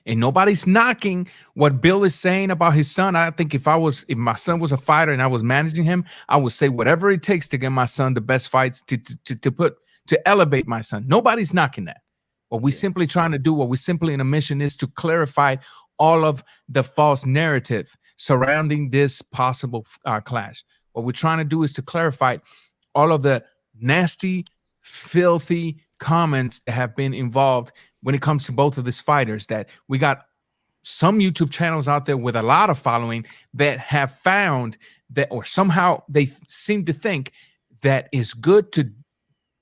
Speaker 3: And nobody's knocking what Bill is saying about his son. I think if my son was a fighter and I was managing him, I would say whatever it takes to get my son the best fights to elevate my son. Nobody's knocking that. What we're simply trying to do, what we're simply in a mission is to clarify all of the false narrative surrounding this possible clash. What we're trying to do is to clarify all of the nasty, filthy comments that have been involved when it comes to both of these fighters. That we got some YouTube channels out there with a lot of following that have found that, or somehow they seem to think that it's good to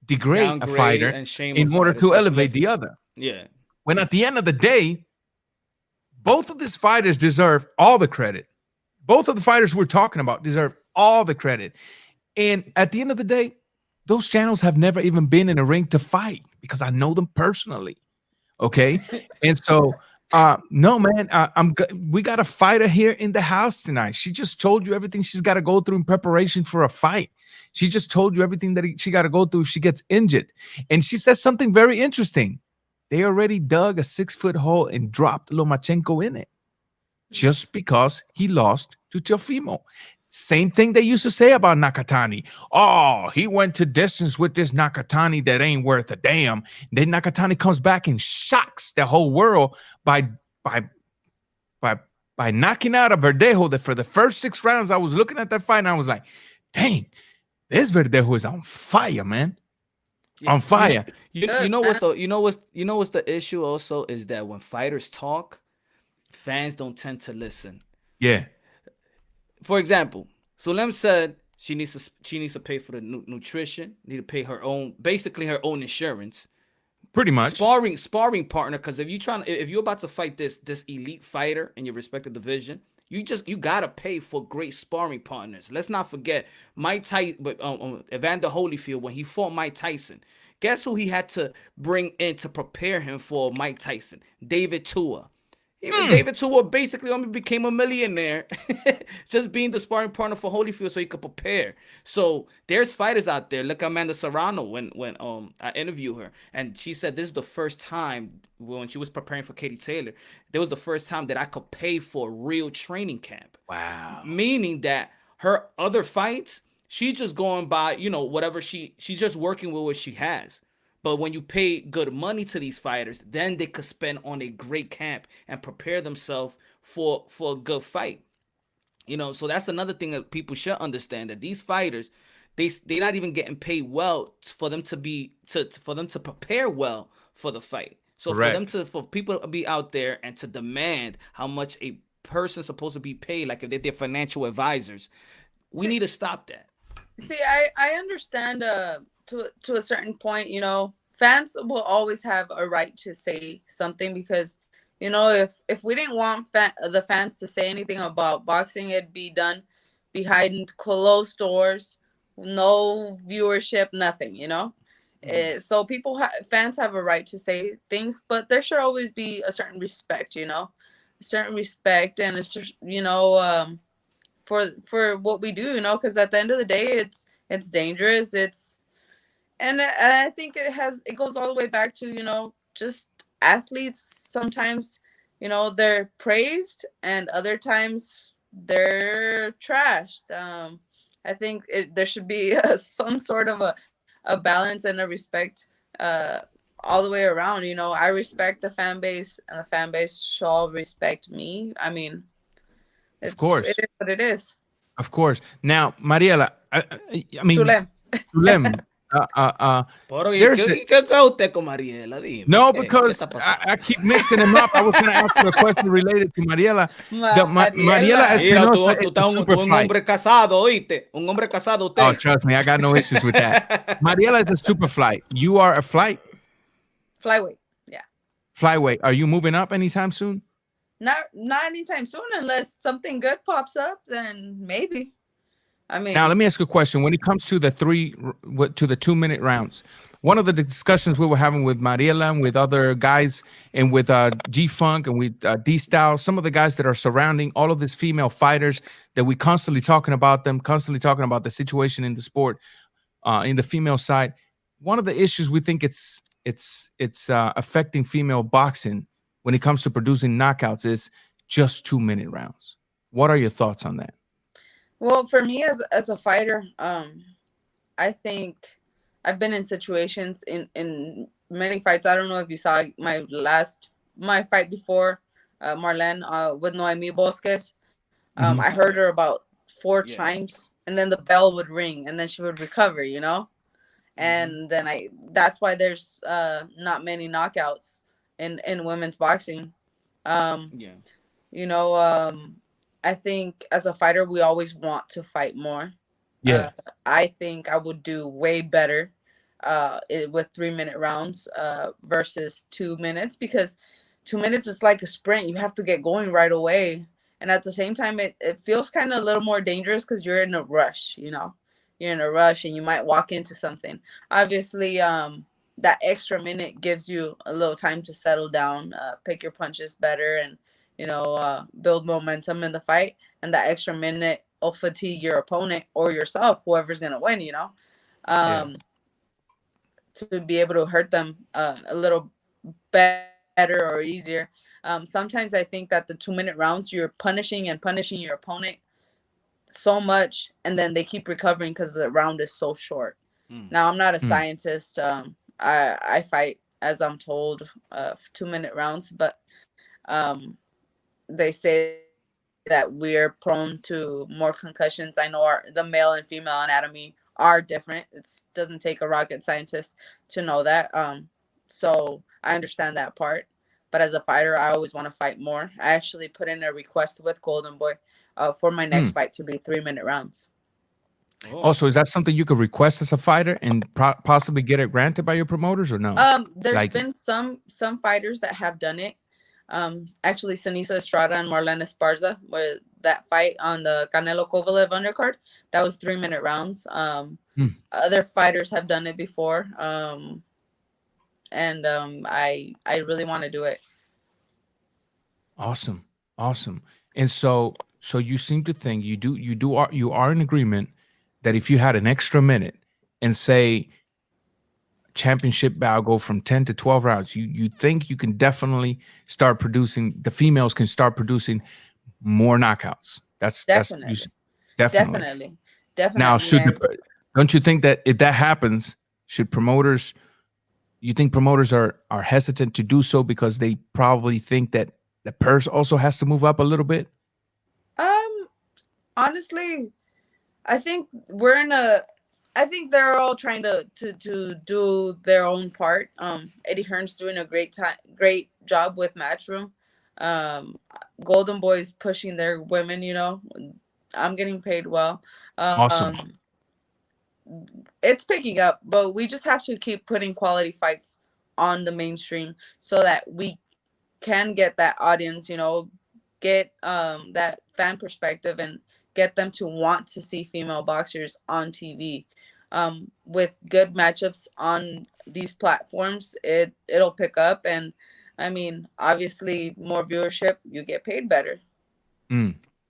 Speaker 3: degrade
Speaker 5: downgrade
Speaker 3: a fighter in order to elevate the other.
Speaker 5: Yeah.
Speaker 3: When at the end of the day, both of these fighters deserve all the credit. Both of the fighters we're talking about deserve all the credit. And at the end of the day, those channels have never even been in a ring to fight because I know them personally. Okay. And so, no, man, we got a fighter here in the house tonight. She just told you everything she's got to go through in preparation for a fight. She just told you everything that she got to go through if she gets injured. And she says something very interesting. They already dug a 6-foot hole and dropped Lomachenko in it just because he lost to Teofimo. Same thing they used to say about Nakatani. Oh, he went to distance with this Nakatani that ain't worth a damn. Then Nakatani comes back and shocks the whole world by knocking out a Verdejo that for the first 6 rounds I was looking at that fight and I was like, dang, this Verdejo is on fire, man. On fire.
Speaker 5: You know what's the issue also is that when fighters talk, fans don't tend to listen.
Speaker 3: Yeah.
Speaker 5: For example, Sulem said she needs to pay for the nutrition, need to pay her own insurance.
Speaker 3: Pretty much.
Speaker 5: Sparring partner, because if you're about to fight this elite fighter in your respective division, you gotta pay for great sparring partners. Let's not forget Mike Tyson, Evander Holyfield, when he fought Mike Tyson, guess who he had to bring in to prepare him for Mike Tyson? David Tua. David Tua basically only became a millionaire just being the sparring partner for Holyfield so he could prepare. So there's fighters out there. Look at Amanda Serrano when I interviewed her, and she said this is the first time when she was preparing for Katie Taylor, there was the first time that I could pay for a real training camp.
Speaker 3: Wow.
Speaker 5: Meaning that her other fights, she's just going by, whatever she's just working with what she has. But when you pay good money to these fighters, then they could spend on a great camp and prepare themselves for a good fight. So that's another thing that people should understand, that these fighters, they're not even getting paid well for them to be for them to prepare well for the fight. So
Speaker 3: Correct.
Speaker 5: for people to be out there and to demand how much a person's supposed to be paid, like if they're financial advisors, we need to stop that.
Speaker 4: See, I understand to a certain point, fans will always have a right to say something, because if we didn't want the fans to say anything about boxing, it'd be done behind closed doors, no viewership, nothing, so fans have a right to say things, but there should always be a certain respect, a certain respect, and it's just, for what we do, because at the end of the day, it's dangerous. And I think it goes all the way back to, just athletes. Sometimes, they're praised, and other times they're trashed. I think there should be some sort of a balance and a respect all the way around. I respect the fan base, and the fan base shall respect me. I mean,
Speaker 3: of course,
Speaker 4: it is what it is.
Speaker 3: Of course. Now, Mariela, I mean, Sulem. No, because I keep mixing them up. I was going to ask you a question related to Mariela. Mariela Espinosa is
Speaker 5: un hombre casado, ¿oíste? Un hombre casado usted.
Speaker 3: Oh, trust me, I got no issues with that. Mariela is a super flight. You are a flight?
Speaker 4: Flyweight, yeah.
Speaker 3: Flyweight. Are you moving up anytime soon?
Speaker 4: Not anytime soon, unless something good pops up, then maybe. I mean,
Speaker 3: now let me ask you a question. When it comes to the 2-minute rounds, one of the discussions we were having with Mariela and with other guys, and with G-Funk and with D-Style, some of the guys that are surrounding all of these female fighters, that we constantly talking about them, constantly talking about the situation in the sport, in the female side. One of the issues we think it's affecting female boxing when it comes to producing knockouts is just 2-minute rounds. What are your thoughts on that?
Speaker 4: Well, for me as a fighter, I think I've been in situations in many fights. I don't know if you saw my fight before Marlene with Noemi Bosques. I heard her about 4 times, and then the bell would ring, and then she would recover, and then that's why there's not many knockouts in women's boxing. I think as a fighter, we always want to fight more.
Speaker 3: Yeah.
Speaker 4: I think I would do way better with 3-minute rounds versus 2 minutes, because 2 minutes is like a sprint. You have to get going right away. And at the same time, it feels kind of a little more dangerous because you're in a rush, You're in a rush and you might walk into something. Obviously, that extra minute gives you a little time to settle down, pick your punches better, and build momentum in the fight. And that extra minute will fatigue your opponent or yourself, whoever's gonna win, to be able to hurt them a little better or easier. Sometimes I think that the 2-minute rounds, you're punishing your opponent so much, and then they keep recovering because the round is so short. Now, I'm not a scientist. I fight, as I'm told, 2-minute rounds, but they say that we're prone to more concussions. I know the male and female anatomy are different. It doesn't take a rocket scientist to know that. So I understand that part. But as a fighter, I always want to fight more. I actually put in a request with Golden Boy for my next fight to be 3-minute rounds.
Speaker 3: Also, is that something you could request as a fighter and possibly get it granted by your promoters, or no?
Speaker 4: There's been some fighters that have done it. Actually, Sinisa Estrada and Marlene Esparza, where that fight on the Canelo Kovalev undercard, that was 3-minute rounds. Other fighters have done it before. And I really want to do it.
Speaker 3: Awesome. And so you seem to think you are in agreement that if you had an extra minute and say championship bout go from 10 to 12 rounds, you think you can definitely start producing, the females can start producing more knockouts. Definitely. Now, don't you think that if that happens, should promoters You think promoters are hesitant to do so because they probably think that the purse also has to move up a little bit?
Speaker 4: Honestly, I think we're in a. I think they're all trying to do their own part. Eddie Hearn's doing a great job with Matchroom. Um, Golden Boy's pushing their women. I'm getting paid well.
Speaker 3: Awesome.
Speaker 4: It's picking up, but we just have to keep putting quality fights on the mainstream so that we can get that audience, get that fan perspective and get them to want to see female boxers on TV. With good matchups on these platforms, it'll pick up, and I mean, obviously, more viewership, you get paid better.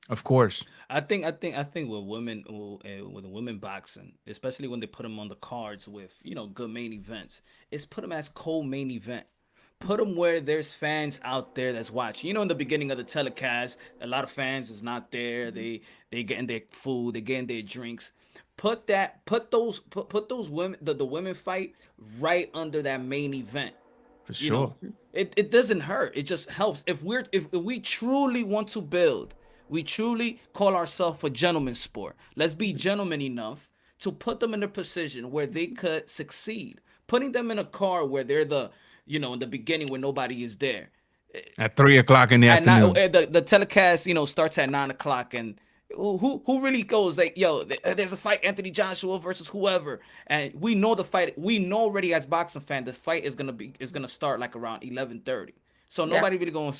Speaker 3: Of course.
Speaker 5: I think with women, with the women boxing, especially when they put them on the cards with good main events, is put them as co-main event. Put them where there's fans out there that's watching. In the beginning of the telecast, a lot of fans is not there. They getting their food, they getting their drinks. Put those women, the women fight right under that main event.
Speaker 3: For
Speaker 5: You know,
Speaker 3: sure.
Speaker 5: it doesn't hurt. It just helps. If we truly want to build, we truly call ourselves a gentleman's sport. Let's be gentlemen enough to put them in a position where they could succeed. Putting them in a car where they're in the beginning when nobody is there.
Speaker 3: At 3 o'clock in the
Speaker 5: At nine,
Speaker 3: afternoon.
Speaker 5: the telecast, starts at 9 o'clock, and who really goes like, yo, there's a fight, Anthony Joshua versus whoever, and we know the fight. We know already as boxing fan, this fight is gonna start like around 11:30. So
Speaker 4: Yeah.
Speaker 5: nobody really gonna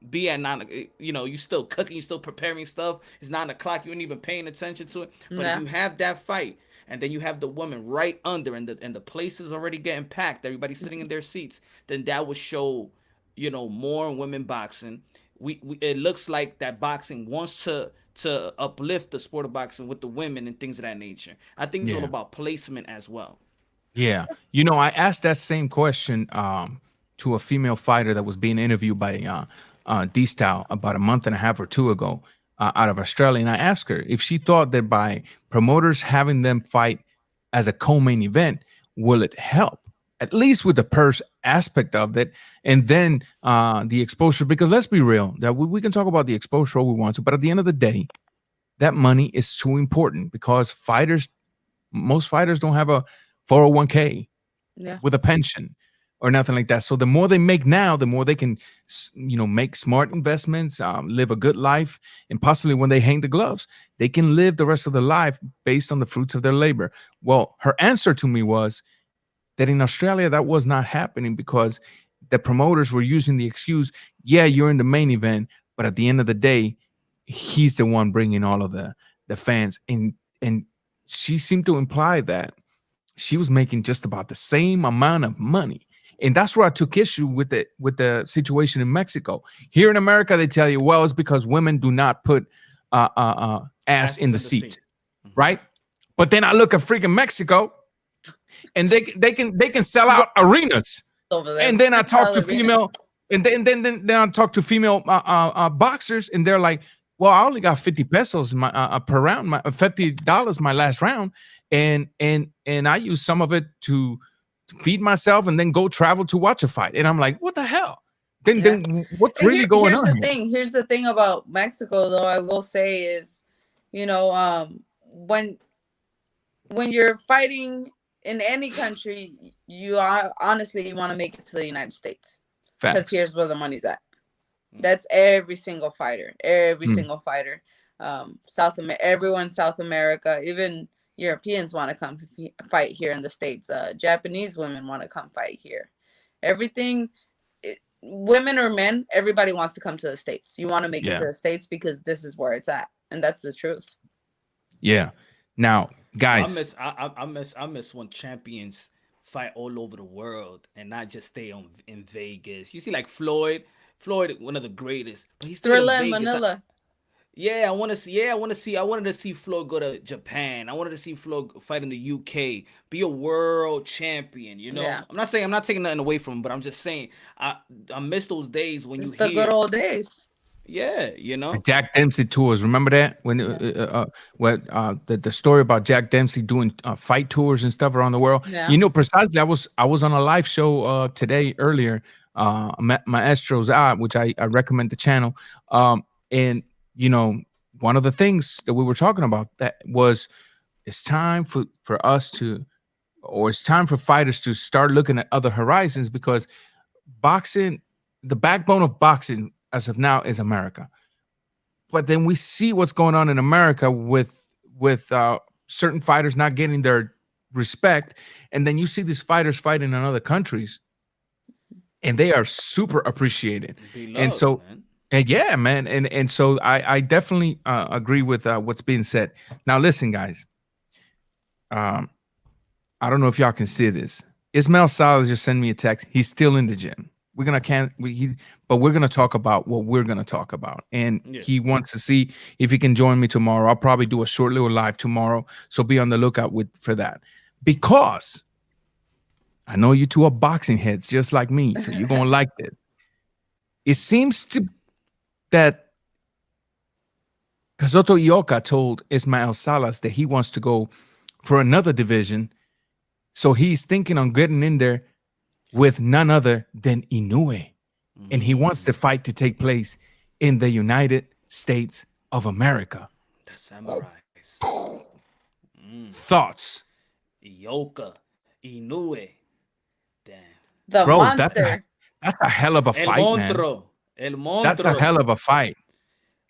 Speaker 5: be at 9. You still cooking, you still preparing stuff. It's 9 o'clock. You ain't even paying attention to it. But
Speaker 4: Yeah.
Speaker 5: if you have that fight, and then you have the woman right under, and the place is already getting packed, everybody's sitting in their seats, then that would show, more women boxing. We it looks like that boxing wants to uplift the sport of boxing with the women and things of that nature. I think it's all
Speaker 3: Yeah.
Speaker 5: about placement as well.
Speaker 3: Yeah. I asked that same question to a female fighter that was being interviewed by D-Style about a month and a half or two ago out of Australia. And I asked her if she thought that by promoters having them fight as a co-main event, will it help? At least with the purse aspect of it. And then the exposure, because let's be real, that we can talk about the exposure all we want to, but at the end of the day, that money is too important because most fighters don't have a 401k
Speaker 4: Yeah.
Speaker 3: with a pension or nothing like that. So the more they make now, the more they can, make smart investments, live a good life, and possibly when they hang the gloves, they can live the rest of their life based on the fruits of their labor. Well, her answer to me was that in Australia, that was not happening because the promoters were using the excuse, yeah, you're in the main event, but at the end of the day, he's the one bringing all of the fans. And she seemed to imply that she was making just about the same amount of money. And that's where I took issue with the situation in Mexico. Here in America, they tell you, well, it's because women do not put ass in the seat, right? But then I look at freaking Mexico, and they can sell out arenas.
Speaker 4: Over there.
Speaker 3: And then I talk to
Speaker 4: Sell arenas.
Speaker 3: female, and then I talk to female boxers, and they're like, well, I only got 50 pesos per round, my $50 my last round, and I use some of it to feed myself and then go travel to watch a fight. And I'm like, what the hell? Then what's
Speaker 4: And
Speaker 3: really going
Speaker 4: here's
Speaker 3: on
Speaker 4: the
Speaker 3: here?
Speaker 4: thing. Here's the thing about Mexico, though. I will say is, when you're fighting in any country, you are honestly you want to make it to the United States because
Speaker 3: Facts.
Speaker 4: here's where the money's at. That's every single fighter. Every single fighter. Everyone South America, even Europeans want to come fight here in the States. Japanese women want to come fight here. Everything, women or men, everybody wants to come to the States. You want to make it to the States because this is where it's at, and that's the truth.
Speaker 3: Yeah. Now, guys,
Speaker 5: I miss when champions fight all over the world and not just stay in Vegas. You see, like Floyd, one of the greatest, but he's still
Speaker 4: Thriller
Speaker 5: in
Speaker 4: in
Speaker 5: Vegas.
Speaker 4: Manila.
Speaker 5: I wanted to see Floyd go to Japan. I wanted to see Floyd fight in the UK, be a world champion.
Speaker 4: Yeah.
Speaker 5: I'm not taking nothing away from him, but I'm just saying I miss those days when
Speaker 4: It's
Speaker 5: you
Speaker 4: the
Speaker 5: hear
Speaker 4: good old days.
Speaker 5: Yeah,
Speaker 3: The Jack Dempsey tours. Remember that when the story about Jack Dempsey doing fight tours and stuff around the world.
Speaker 4: Yeah.
Speaker 3: You know, precisely. I was on a live show today earlier. Maestro's Out, which I recommend the channel. And you know, one of the things that we were talking about that was it's time for us to, or it's time for fighters to start looking at other horizons, because boxing, the backbone of boxing as of now is America. But then we see what's going on in America with certain fighters not getting their respect, and then you see these fighters fighting in other countries, and they are super appreciated. And so, and yeah, man, and so I definitely agree with what's being said. Now, listen, guys. I don't know if y'all can see this. Ismael Salas just sent me a text. He's still in the gym. But we're gonna talk about what we're gonna talk about, and he wants to see if he can join me tomorrow. I'll probably do a short little live tomorrow, so be on the lookout for that, because I know you two are boxing heads just like me, so you're gonna like this. It seems that Kazuto Ioka told Ismael Salas that he wants to go for another division, so he's thinking on getting in there with none other than Inoue. And he wants the fight to take place in the United States of America.
Speaker 5: The samurais.
Speaker 3: Thoughts?
Speaker 5: Ioka, Inoue. Damn.
Speaker 4: The
Speaker 3: Bro,
Speaker 4: monster.
Speaker 3: that's a hell of a fight, man.
Speaker 5: El Monstro.
Speaker 3: That's a hell of a fight.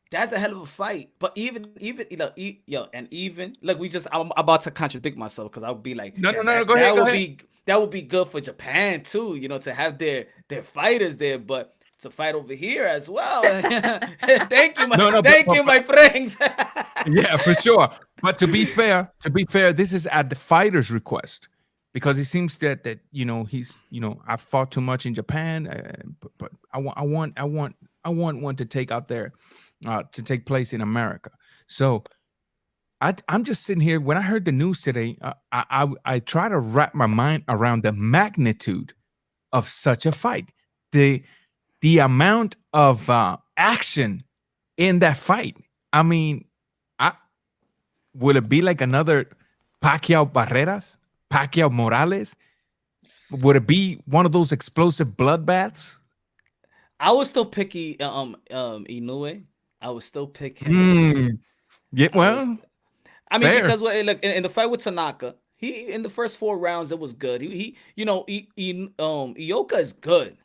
Speaker 5: That's a hell of a fight. But even look, I'm about to contradict myself, because I would be like,
Speaker 3: no, go ahead.
Speaker 5: That would be good for Japan too, you know, to have their fighters there, but to fight over here as well. Thank you, my friends.
Speaker 3: Yeah, for sure. But to be fair, this is at the fighter's request, because it seems that you know, he's, you know, I fought too much in Japan, but I want one to take out there. To take place in America. So I'm just sitting here. When I heard the news today, I try to wrap my mind around the magnitude of such a fight, the amount of action in that fight. I mean, will it be like another Pacquiao Barreras, Pacquiao Morales? Would it be one of those explosive bloodbaths?
Speaker 5: I would still pick Inoue. I would still pick him.
Speaker 3: Yeah, well,
Speaker 5: I mean, because look, in the fight with Tanaka, he in the first 4 rounds it was good. Ioka is good.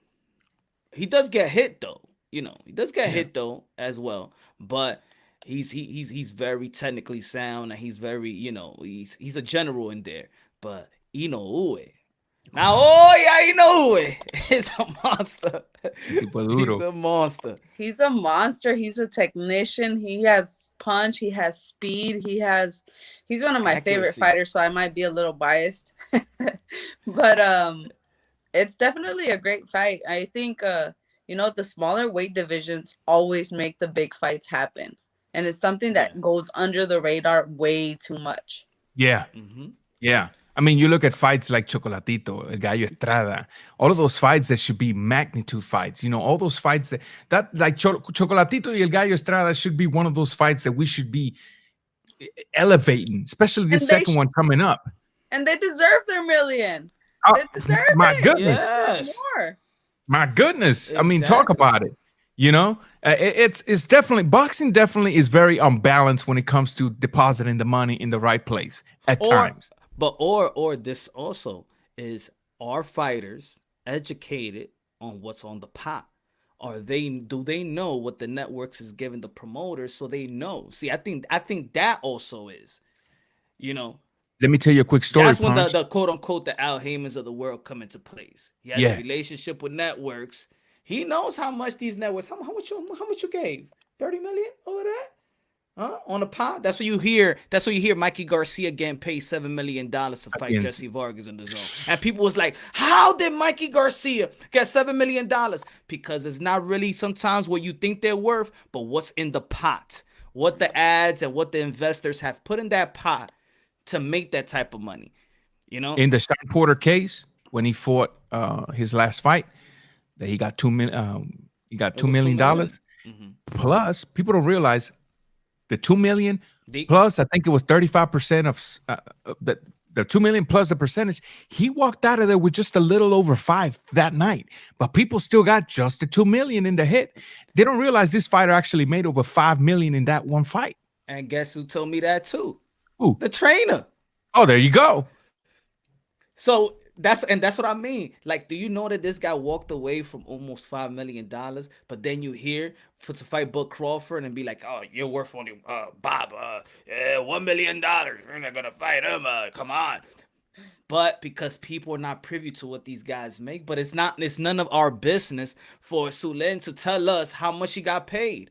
Speaker 5: He does get hit though. You know, he does get hit though as well. But he's very technically sound, and he's very, you know, he's a general in there. But Inoue. Now, Inoue is a monster. He's a monster.
Speaker 4: He's a monster. He's a technician. He has punch. He has speed. He's one of my favorite fighters, so I might be a little biased. But it's definitely a great fight. I think you know, the smaller weight divisions always make the big fights happen. And it's something that goes under the radar way too much.
Speaker 3: Yeah. Mm-hmm. Yeah. I mean, you look at fights like Chocolatito, El Gallo Estrada, all of those fights that should be magnitude fights. You know, all those fights that like Chocolatito y El Gallo Estrada should be one of those fights that we should be elevating, especially the second one coming up.
Speaker 4: And they deserve their million. They deserve
Speaker 3: my
Speaker 4: it.
Speaker 3: Goodness.
Speaker 4: Yes. More.
Speaker 3: My goodness. Exactly. I mean, talk about it. You know, it's definitely, boxing definitely is very unbalanced when it comes to depositing the money in the right place at times.
Speaker 5: But or this also is, our fighters educated on what's on the pot? Do they know what the networks is giving the promoters, so they know? See, I think that also is, you know.
Speaker 3: Let me tell you a quick story.
Speaker 5: That's when the quote unquote the Al Haymans of the world come into place. He has a relationship with networks. He knows how much these networks. How much you gave? 30 million over that? Huh? On the pot? That's what you hear. That's what you hear. Mikey Garcia getting paid $7 million to fight Jesse Vargas in the zone. And people was like, how did Mikey Garcia get $7 million? Because it's not really sometimes what you think they're worth, but what's in the pot. What the ads and what the investors have put in that pot to make that type of money. You know?
Speaker 3: In the Sean Porter case, when he fought his last fight, that he got $2 million. Mm-hmm. Plus, people don't realize the 2 million
Speaker 5: The-
Speaker 3: plus, I think it was 35% of the 2 million plus the percentage. He walked out of there with just a little over 5 that night, but people still got just the 2 million in the hit. They don't realize this fighter actually made over 5 million in that one fight.
Speaker 5: And guess who told me that too?
Speaker 3: Ooh.
Speaker 5: The trainer.
Speaker 3: Oh, there you go.
Speaker 5: So that's what I mean. Like, do you know that this guy walked away from almost $5 million, but then you hear to fight Bud Crawford and be like, oh, you're worth only Bob, $1 million. You're not gonna fight him. Come on. But because people are not privy to what these guys make, but it's none of our business for Sulem to tell us how much he got paid.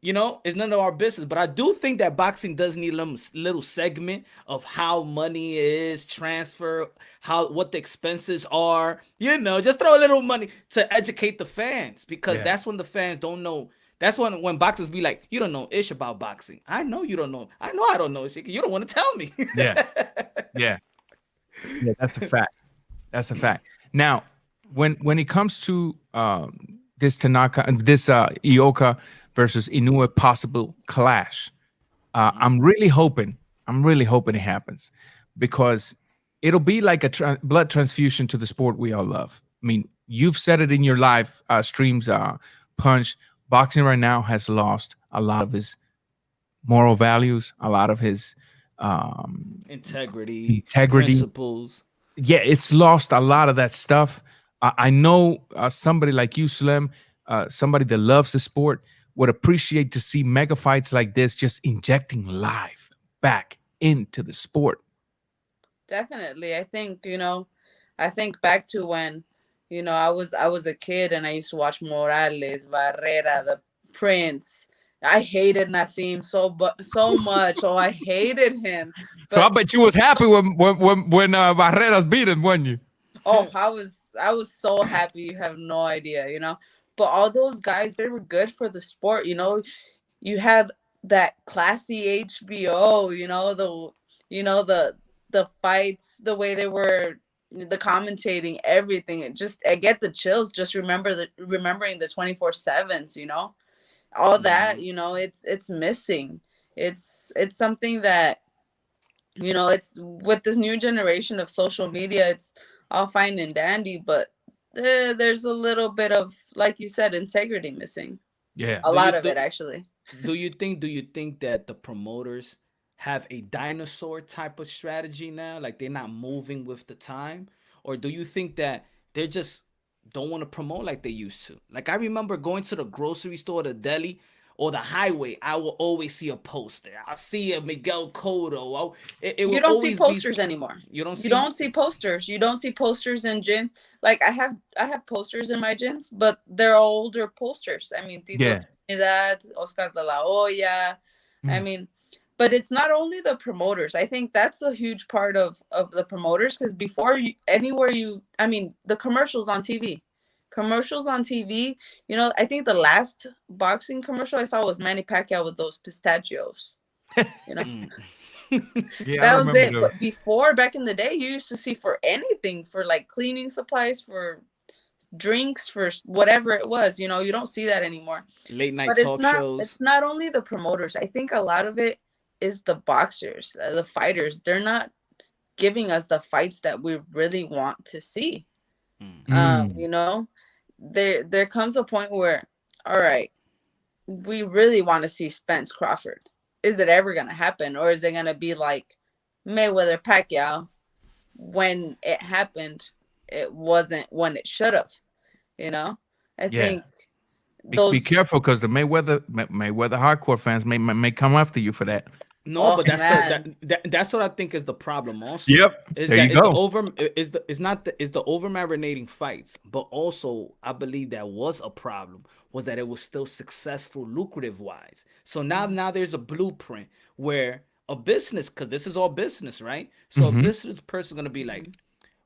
Speaker 5: You know, it's none of our business. But I do think that boxing does need a little segment of how money is transfer, what the expenses are. You know, just throw a little money to educate the fans, because that's when the fans don't know. That's when boxers be like, you don't know ish about boxing. I know you don't know. I know I don't know ish. You don't want to tell me.
Speaker 3: Yeah, that's a fact. That's a fact. Now, when it comes to this Ioka versus Inoue possible clash, I'm really hoping it happens, because it'll be like a blood transfusion to the sport we all love. I mean, you've said it in your live streams, Punch. Boxing right now has lost a lot of his moral values, a lot of his
Speaker 5: integrity, principles.
Speaker 3: Yeah, it's lost a lot of that stuff. I know somebody like you, Sulem, somebody that loves the sport, would appreciate to see mega fights like this, just injecting life back into the sport.
Speaker 4: Definitely. I think, I think back to when, I was a kid and I used to watch Morales, Barrera, the Prince. I hated Nassim so much. Oh, I hated him.
Speaker 3: So I bet you was happy when Barreras beat him, weren't you?
Speaker 4: Oh, I was so happy. You have no idea, But all those guys, they were good for the sport, You had that classy HBO, the fights, the way they were, the commentating, everything. I get the chills just remembering the 24/7s, all that, it's missing. It's something that, it's with this new generation of social media, it's all fine and dandy, but there's a little bit of, like you said, integrity missing.
Speaker 3: Yeah,
Speaker 4: a lot of it actually.
Speaker 5: Do you think that the promoters have a dinosaur type of strategy now, like they're not moving with the time, or do you think that they're just don't want to promote like they used to? Like, I remember going to the grocery store, the deli, or the highway, I will always see a poster. I see a Miguel Cotto.
Speaker 4: You don't see posters anymore.
Speaker 5: You don't see
Speaker 4: posters. You don't see posters in gym. Like, I have posters in my gyms, but they're older posters. I mean, Tito Trinidad, Oscar de la Hoya. I mean, but it's not only the promoters. I think that's a huge part of the promoters, because before the commercials on TV. I think the last boxing commercial I saw was Manny Pacquiao with those pistachios.
Speaker 3: Yeah,
Speaker 4: that was it. But before, back in the day, you used to see for anything, for like cleaning supplies, for drinks, for whatever it was. You don't see that anymore.
Speaker 5: Late night talk shows.
Speaker 4: It's not only the promoters. I think a lot of it is the boxers, the fighters. They're not giving us the fights that we really want to see. There comes a point where, all right, we really want to see Spence Crawford. Is it ever going to happen? Or is it going to be like Mayweather Pacquiao? When it happened, it wasn't when it should have. I think
Speaker 3: be careful, because the Mayweather hardcore fans may come after you for that.
Speaker 5: No, but that's what I think is the problem also.
Speaker 3: Yep.
Speaker 5: Is
Speaker 3: there
Speaker 5: that
Speaker 3: you go.
Speaker 5: Is the over marinating fights, but also I believe that was a problem, was that it was still successful, lucrative wise. So now there's a blueprint where a business, because this is all business, right? So a business person gonna be like,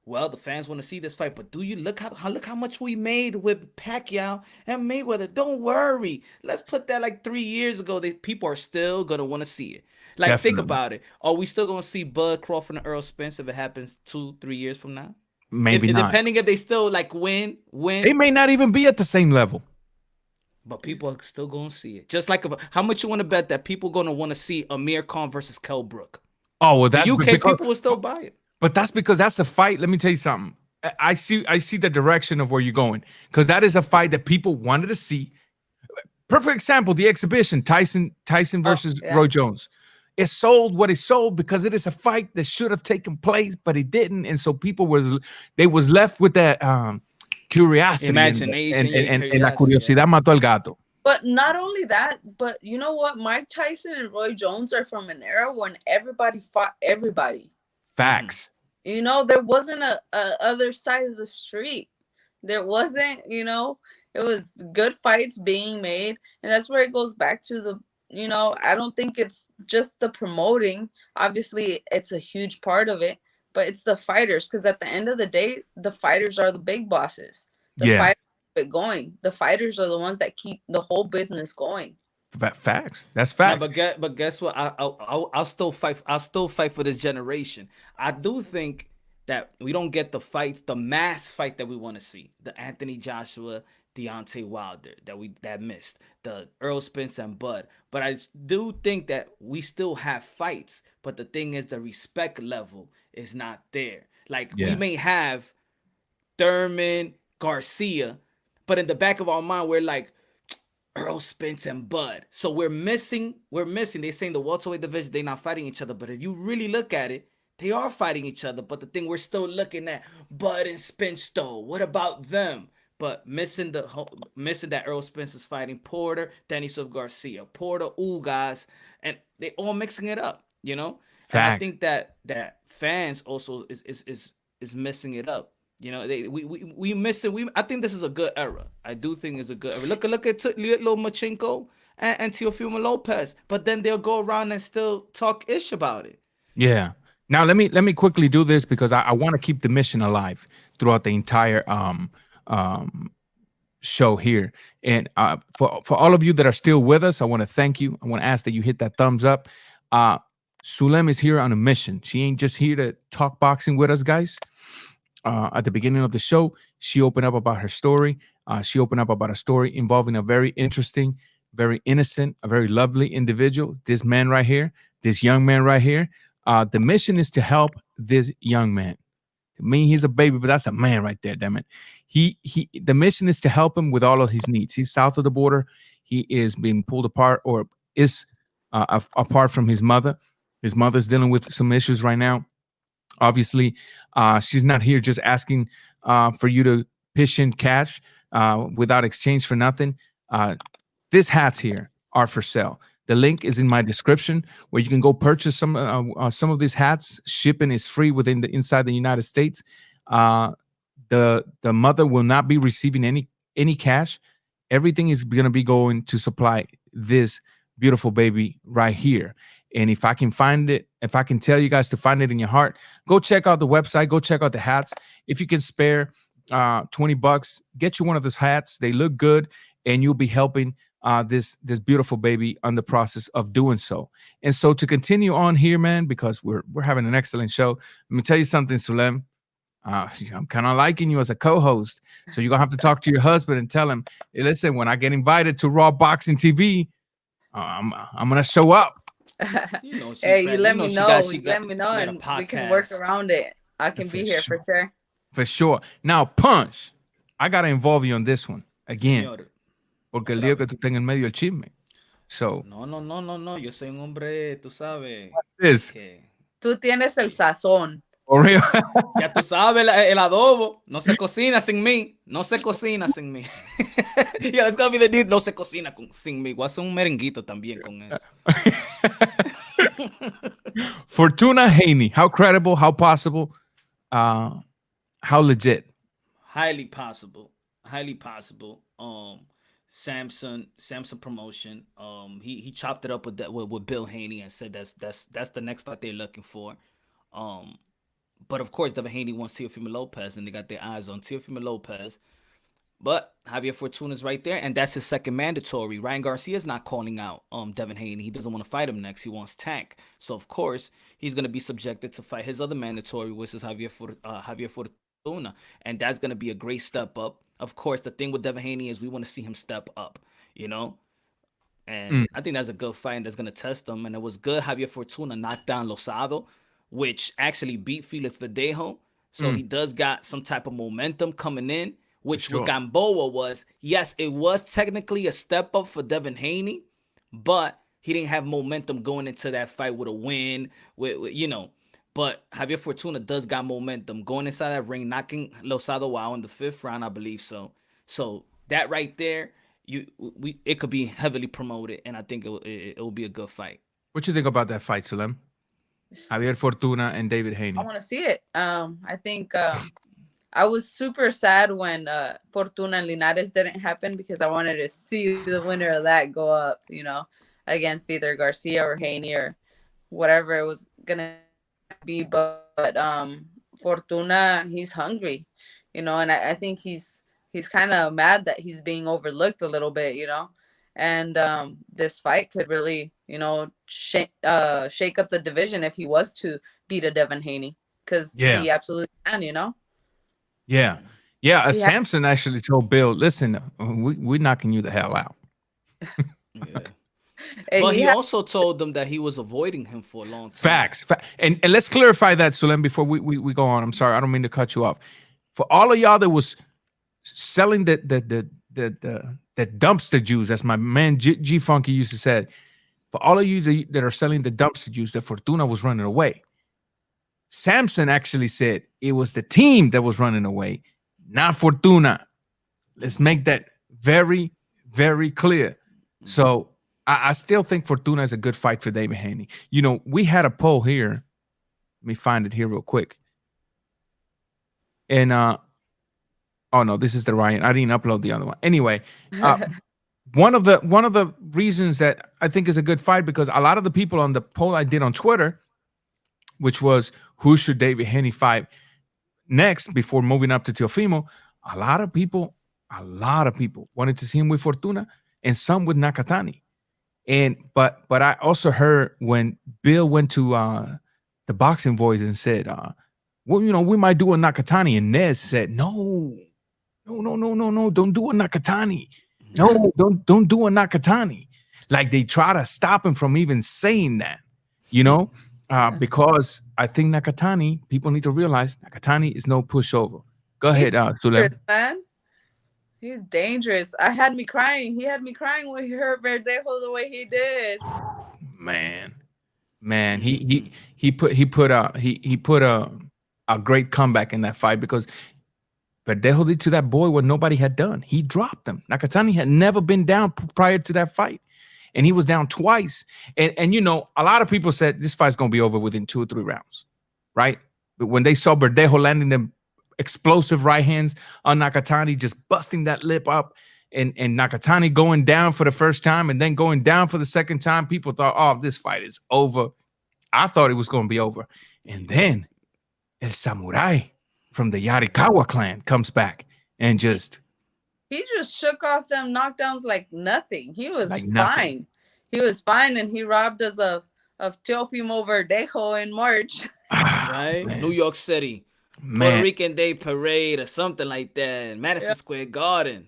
Speaker 5: well, the fans want to see this fight, but do you look how much we made with Pacquiao and Mayweather? Don't worry. Let's put that like 3 years ago. People are still gonna want to see it. Like,
Speaker 3: Definitely.
Speaker 5: Think about it. Are we still gonna see Bud Crawford and Earl Spence if it happens 2-3 years from now?
Speaker 3: Maybe not.
Speaker 5: Depending if they still like win.
Speaker 3: They may not even be at the same level.
Speaker 5: but people are still gonna see it. Just like how much you want to bet that people gonna want to see Amir Khan versus Kell Brook?
Speaker 3: Oh well,
Speaker 5: The
Speaker 3: that's
Speaker 5: UK
Speaker 3: because,
Speaker 5: people will still buy it.
Speaker 3: but that's because that's a fight. Let me tell you something. I see the direction of where you're going, because that is a fight that people wanted to see. Perfect example, the exhibition, Tyson versus
Speaker 4: yeah.
Speaker 3: Roy Jones. It sold what it sold because it is a fight that should have taken place, but it didn't, and so people was left with that curiosity,
Speaker 5: Imagination,
Speaker 3: and la curiosidad mató al gato.
Speaker 4: But not only that, but you know what? Mike Tyson and Roy Jones are from an era when everybody fought everybody.
Speaker 3: Facts.
Speaker 4: You know, there wasn't a other side of the street. There wasn't, you know, it was good fights being made. And that's where it goes back to the, you know, I don't think it's just the promoting. Obviously, it's a huge part of it, but it's the fighters. Because at the end of the day, the fighters are the big bosses. The fighters keep it going. The fighters are the ones that keep the whole business going.
Speaker 3: Facts. That's facts.
Speaker 5: Nah, but guess what? I'll still fight. I'll still fight for this generation. I do think that we don't get the fights, the mass fight that we want to see. The Anthony Joshua, Deontay Wilder that missed. The Earl Spence and Bud. But I do think that we still have fights. But the thing is, the respect level is not there. Like we may have Thurman, Garcia, but in the back of our mind, we're like, Earl Spence and Bud. So we're missing. They're saying the welterweight division, they're not fighting each other. But if you really look at it, they are fighting each other. But the thing, we're still looking at Bud and Spence though. What about them? But missing that Earl Spence is fighting Porter, Danny Swift Garcia, Porter, guys, and they all mixing it up, you know?
Speaker 3: Fact.
Speaker 5: And I think that fans also is missing it up. You know, we miss it. I think this is a good era. I do think it's a good era. Look at Little Machinko and Teofimo Lopez, but then they'll go around and still talk ish about it.
Speaker 3: Yeah. Now let me quickly do this because I want to keep the mission alive throughout the entire show here. And for all of you that are still with us, I want to thank you. I want to ask that you hit that thumbs up. Sulem is here on a mission. She ain't just here to talk boxing with us, guys. At the beginning of the show, she opened up about her story. She opened up about a story involving a very interesting, very innocent, a very lovely individual. This man right here, this young man right here. The mission is to help this young man. To me, he's a baby, but that's a man right there, damn it. The mission is to help him with all of his needs. He's south of the border. He is being pulled apart or is apart from his mother. His mother's dealing with some issues right now. Obviously, she's not here just asking for you to pitch in cash without exchange for nothing. These hats here are for sale. The link is in my description where you can go purchase some of these hats. Shipping is free inside the United States. The mother will not be receiving any cash. Everything is going to be going to supply this beautiful baby right here. And if I can find it, if I can tell you guys to find it in your heart, go check out the website, go check out the hats. If you can spare $20, get you one of those hats. They look good, and you'll be helping this beautiful baby on the process of doing so. And so to continue on here, man, because we're having an excellent show. Let me tell you something, Sulem. I'm kind of liking you as a co-host. So you're going to have to talk to your husband and tell him, hey, listen, when I get invited to Raw Boxing TV, I'm going to show up.
Speaker 5: You know,
Speaker 4: hey, you let me know. Let me know, and we can work around it. I can be here for sure.
Speaker 3: For sure. Now, Punch, I gotta involve you on this one again, porque el lío que tú estás en el medio del chisme. So.
Speaker 5: No. Yo soy un hombre, tú sabes.
Speaker 4: Tú tienes el sazón.
Speaker 3: For real.
Speaker 5: Ya tú sabes el adobo. No se cocina sin mí. No se cocina sin mí. Yeah, it's gonna be the deal. No se cocina sin mí. Voy a hacer un merenguito también con eso.
Speaker 3: Fortuna Haney. How credible? How possible? How legit?
Speaker 5: Highly possible. Samson promotion. He chopped it up with Bill Haney and said that's the next fight they're looking for. But of course, Devin Haney wants Teofimo Lopez, and they got their eyes on Teofimo Lopez. But Javier Fortuna is right there, and that's his second mandatory. Ryan Garcia is not calling out Devin Haney. He doesn't want to fight him next. He wants Tank. So, of course, he's going to be subjected to fight his other mandatory, which is Javier Fortuna. And that's going to be a great step up of course, the thing with Devin Haney is we want to see him step up, you know. And I think that's a good fight and that's gonna test him. And it was good Javier Fortuna knocked down Losado, which actually beat Felix Verdejo. So he does got some type of momentum coming in, which with Gamboa was, yes, it was technically a step up for Devin Haney, but he didn't have momentum going into that fight with a win, with you know. But Javier Fortuna does got momentum going inside that ring, knocking Losado out in the 5th round, I believe so. So that right there, it could be heavily promoted, and I think it will be a good fight.
Speaker 3: What you think about that fight, Sulem? Javier Fortuna and David Haney.
Speaker 4: I want to see it. I think I was super sad when Fortuna and Linares didn't happen because I wanted to see the winner of that go up, you know, against either Garcia or Haney or whatever it was gonna be. But Fortuna, he's hungry, you know, and I think he's kind of mad that he's being overlooked a little bit, you know, and this fight could really, you know, shake up the division if he was to beat a Devin Haney, because he absolutely can, you know.
Speaker 3: Yeah. Samson actually told Bill, listen, we're knocking you the hell out.
Speaker 5: But he also told them that he was avoiding him for a long time.
Speaker 3: Facts. And let's clarify that, Sulem, before we go on. I'm sorry, I don't mean to cut you off. For all of y'all that was selling the dumpster juice, as my man G Funky used to say, for all of you that are selling the dumpster juice, that Fortuna was running away. Samson actually said it was the team that was running away, not Fortuna. Let's make that very, very clear. So I still think Fortuna is a good fight for David Haney. You know, we had a poll here. Let me find it here real quick. And oh no, this is the Ryan. I didn't upload the other one. Anyway, one of the reasons that I think is a good fight, because a lot of the people on the poll I did on Twitter, which was who should David Haney fight next before moving up to Teofimo, a lot of people wanted to see him with Fortuna and some with Nakatani. And but I also heard when Bill went to the Boxing Voice and said, well, you know, we might do a Nakatani, and Nez said, no, don't do a Nakatani. No, don't do a Nakatani. Like they try to stop him from even saying that, you know, because I think Nakatani, people need to realize Nakatani is no pushover. Go ahead, Sulem.
Speaker 4: Man. He's dangerous. I had me crying. He had me crying when he hurt Verdejo the way he did.
Speaker 3: Man, he put a great comeback in that fight, because Verdejo did to that boy what nobody had done. He dropped him. Nakatani had never been down prior to that fight, and he was down twice. And you know, a lot of people said this fight's gonna be over within 2 or 3 rounds, right? But when they saw Verdejo landing them explosive right hands on Nakatani, just busting that lip up, and Nakatani going down for the first time and then going down for the second time, people thought, oh, this fight is over. I thought it was going to be over. And then El Samurai from the Yarikawa clan comes back and
Speaker 4: he just shook off them knockdowns like nothing. He was fine. He was fine, and he robbed us of Teofimo Verdejo in March.
Speaker 5: Right?
Speaker 3: Man.
Speaker 5: New York City.
Speaker 3: Man.
Speaker 5: Puerto Rican Day Parade or something like that in Madison Square Garden.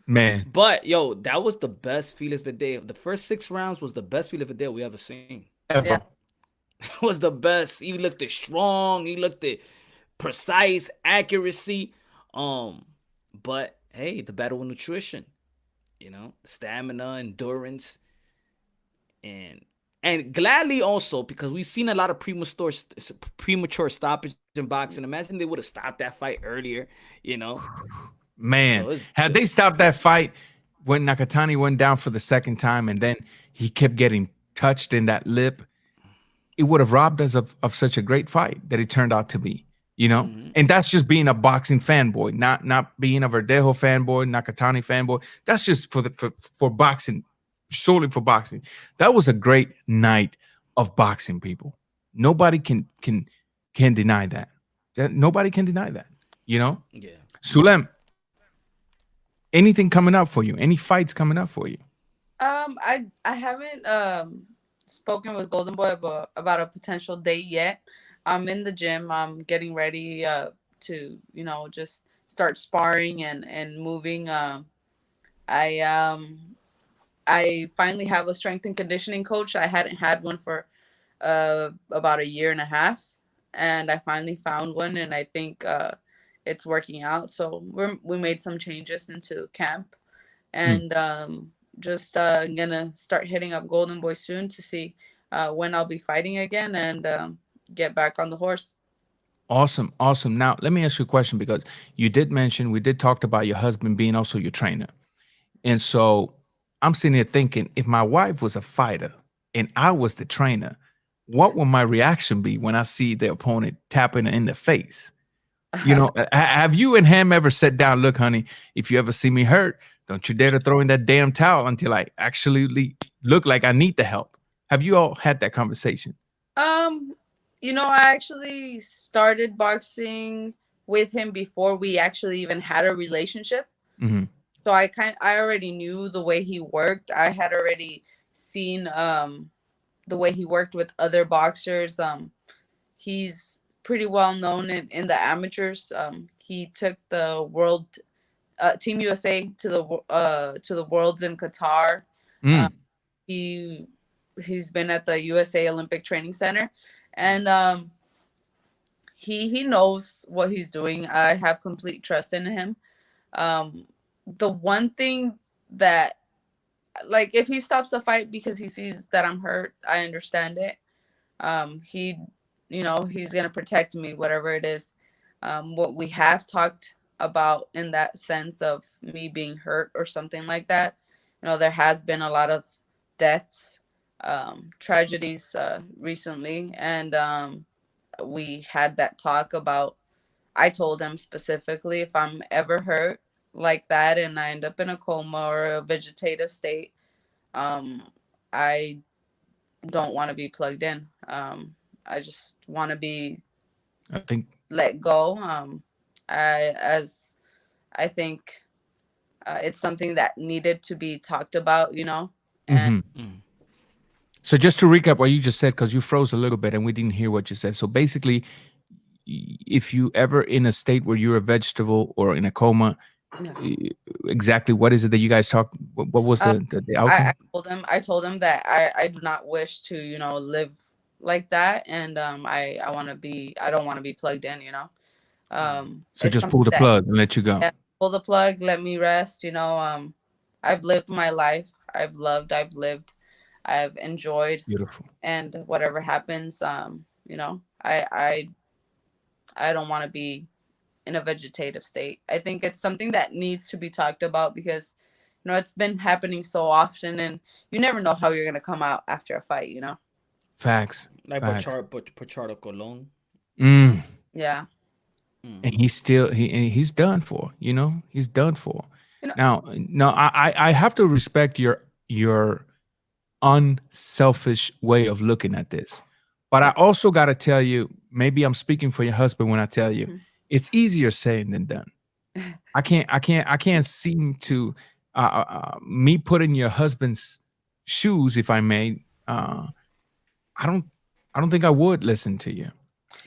Speaker 3: Man.
Speaker 5: But, yo, that was the best Felix Verdejo. The first 6 rounds was the best Felix Verdejo we ever seen.
Speaker 3: Ever.
Speaker 4: Yeah.
Speaker 5: It was the best. He looked at strong. He looked at precise accuracy. But, hey, the battle with nutrition. You know, stamina, endurance. And gladly also, because we've seen a lot of premature stoppage in boxing. Imagine they would have stopped that fight earlier, you know.
Speaker 3: Man, so had they stopped that fight when Nakatani went down for the second time and then he kept getting touched in that lip, it would have robbed us of such a great fight that it turned out to be, you know. And that's just being a boxing fanboy, not being a Verdejo fanboy, Nakatani fanboy. That's just for boxing. Solely for boxing. That was a great night of boxing, people. Nobody can deny that. Nobody can deny that. You know?
Speaker 5: Yeah.
Speaker 3: Sulem, anything coming up for you? Any fights coming up for you?
Speaker 4: I haven't spoken with Golden Boy about a potential date yet. I'm in the gym. I'm getting ready to, you know, just start sparring and moving. I finally have a strength and conditioning coach. I hadn't had one for about a year and a half, and I finally found one, and I think it's working out. So we made some changes into camp, and just gonna start hitting up Golden Boy soon to see when I'll be fighting again, and get back on the horse.
Speaker 3: Awesome, awesome. Now let me ask you a question, because you did mention, we did talk about your husband being also your trainer. And so I'm sitting here thinking, if my wife was a fighter and I was the trainer, what would my reaction be when I see the opponent tapping her in the face? You know, have you and him ever sat down? Look, honey, if you ever see me hurt, don't you dare to throw in that damn towel until I actually look like I need the help. Have you all had that conversation?
Speaker 4: I actually started boxing with him before we actually even had a relationship.
Speaker 3: Mm-hmm.
Speaker 4: So I already knew the way he worked. I had already seen the way he worked with other boxers. He's pretty well known in the amateurs. He took the world Team USA to the worlds in Qatar. He's been at the USA Olympic Training Center, and he knows what he's doing. I have complete trust in him. The one thing that, like, if he stops a fight because he sees that I'm hurt, I understand it. He's gonna protect me, whatever it is. What we have talked about in that sense of me being hurt or something like that, there has been a lot of deaths, tragedies recently, and we had that talk about. I told him specifically, if I'm ever hurt like that and I end up in a coma or a vegetative state, I don't want to be plugged in. I just want to be,
Speaker 3: I think,
Speaker 4: let go. I think it's something that needed to be talked about, And
Speaker 3: So just to recap what you just said, because you froze a little bit and we didn't hear what you said. So basically, if you ever in a state where you're a vegetable or in a coma, exactly what is it that you guys talked? What was the outcome?
Speaker 4: I told him that I do not wish to, live like that, and I don't want to be plugged in,
Speaker 3: So just pull the plug and let you go.
Speaker 4: Yeah, pull the plug, let me rest. I've lived my life. I've loved. I've lived. I've enjoyed.
Speaker 3: Beautiful.
Speaker 4: And whatever happens, I don't want to be in a vegetative state. I think it's something that needs to be talked about because, it's been happening so often, and you never know how you're gonna come out after a fight.
Speaker 3: Facts.
Speaker 5: Like
Speaker 3: Facts.
Speaker 5: Pacharo Colon.
Speaker 4: Yeah.
Speaker 3: And he's done for. He's done for. Now, I have to respect your unselfish way of looking at this, but I also got to tell you, maybe I'm speaking for your husband when I tell you, it's easier said than done. I can't seem to me put in your husband's shoes, if I may. I don't think I would listen to you,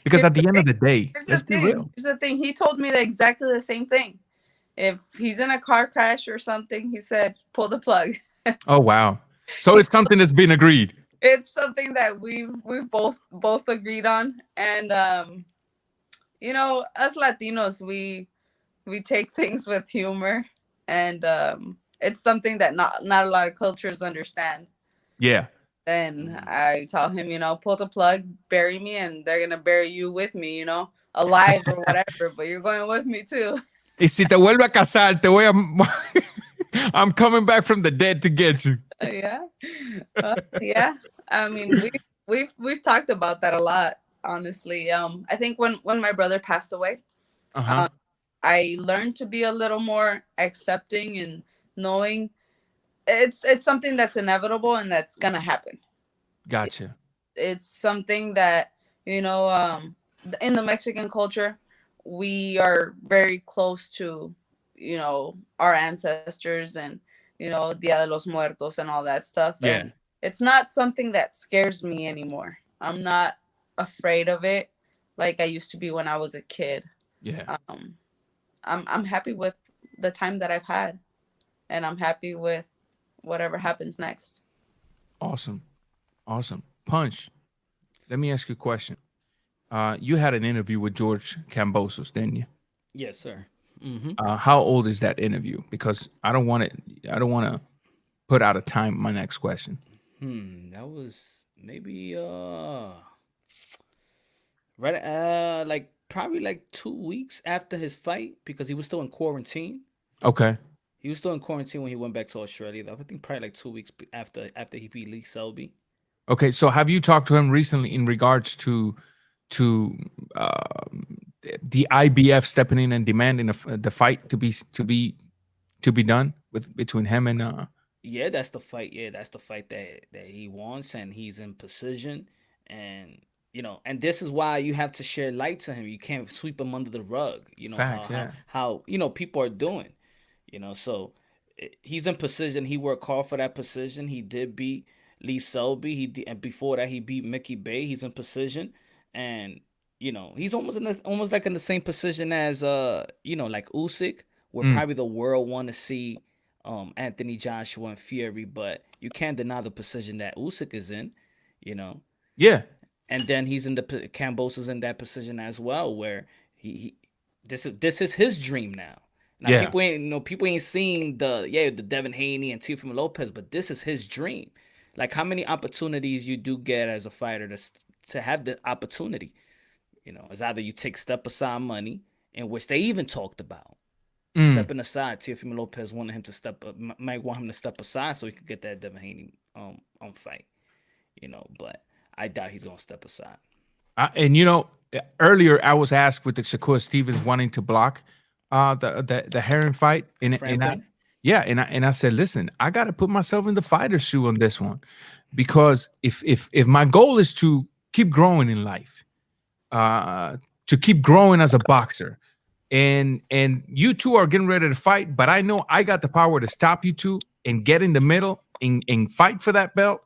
Speaker 3: because at the end of the day, let's be real.
Speaker 4: Here's the thing. He told me exactly the same thing. If he's in a car crash or something, he said, pull the plug.
Speaker 3: Oh, wow. So it's something that's been agreed.
Speaker 4: It's something that we've both agreed on. And, us Latinos, we take things with humor, and it's something that not a lot of cultures understand.
Speaker 3: Yeah.
Speaker 4: Then I tell him, pull the plug, bury me, and they're gonna bury you with me, alive or whatever, but you're going with me too.
Speaker 3: Y si te vuelve a casar, I'm coming back from the dead to get you.
Speaker 4: Yeah. Yeah. I mean, we've talked about that a lot, honestly. I think when my brother passed away, I learned to be a little more accepting and knowing it's something that's inevitable and that's gonna happen.
Speaker 3: Gotcha.
Speaker 4: It's something that, in the Mexican culture, we are very close to, our ancestors and, Dia de los Muertos and all that stuff.
Speaker 3: Yeah.
Speaker 4: And it's not something that scares me anymore. I'm not afraid of it like I used to be when I was a kid.
Speaker 3: Yeah.
Speaker 4: I'm happy with the time that I've had, and I'm happy with whatever happens next.
Speaker 3: Awesome. Awesome. Punch, let me ask you a question. You had an interview with George Kambosos, didn't you?
Speaker 5: Yes, sir. Hmm.
Speaker 3: How old is that interview? Because I don't want to put out a time. My next question.
Speaker 5: That was maybe right like probably like 2 weeks after his fight because he was still in quarantine.
Speaker 3: Okay.
Speaker 5: He was still in quarantine when he went back to Australia. I think probably like 2 weeks after he beat Lee Selby.
Speaker 3: Okay. So have you talked to him recently in regards to the IBF stepping in and demanding the fight to be done with between him and
Speaker 5: Yeah, that's the fight. Yeah, that's the fight that he wants, and he's in position, and and this is why you have to share light to him. You can't sweep him under the rug. You know
Speaker 3: facts? Yeah.
Speaker 5: how people are doing. So he's in position. He worked hard for that position. He did beat Lee Selby. And before that he beat Mickey Bay. He's in position, and he's almost like in the same position as like Usyk, where
Speaker 3: Mm.
Speaker 5: probably the world want to see Anthony Joshua and Fury, but you can't deny the position that Usyk is in, you know.
Speaker 3: Yeah.
Speaker 5: And then he's in the Kambosos in that position as well, where he this is his dream now. Now
Speaker 3: Yeah.
Speaker 5: people ain't seeing the Devin Haney and Teofimo Lopez, but this is his dream. Like how many opportunities you do get as a fighter to have the opportunity, it's either you take step aside money, in which they even talked about.
Speaker 3: Mm.
Speaker 5: Stepping aside, Teofimo Lopez wanted him to might want him to step aside so he could get that Devin Haney on fight, but I doubt he's gonna step aside.
Speaker 3: And earlier I was asked with the Shakur Stevens wanting to block the Heron fight, and I said, listen, I got to put myself in the fighter's shoe on this one, because if my goal is to keep growing in life, to keep growing as a boxer, and you two are getting ready to fight, but I know I got the power to stop you two and get in the middle and fight for that belt.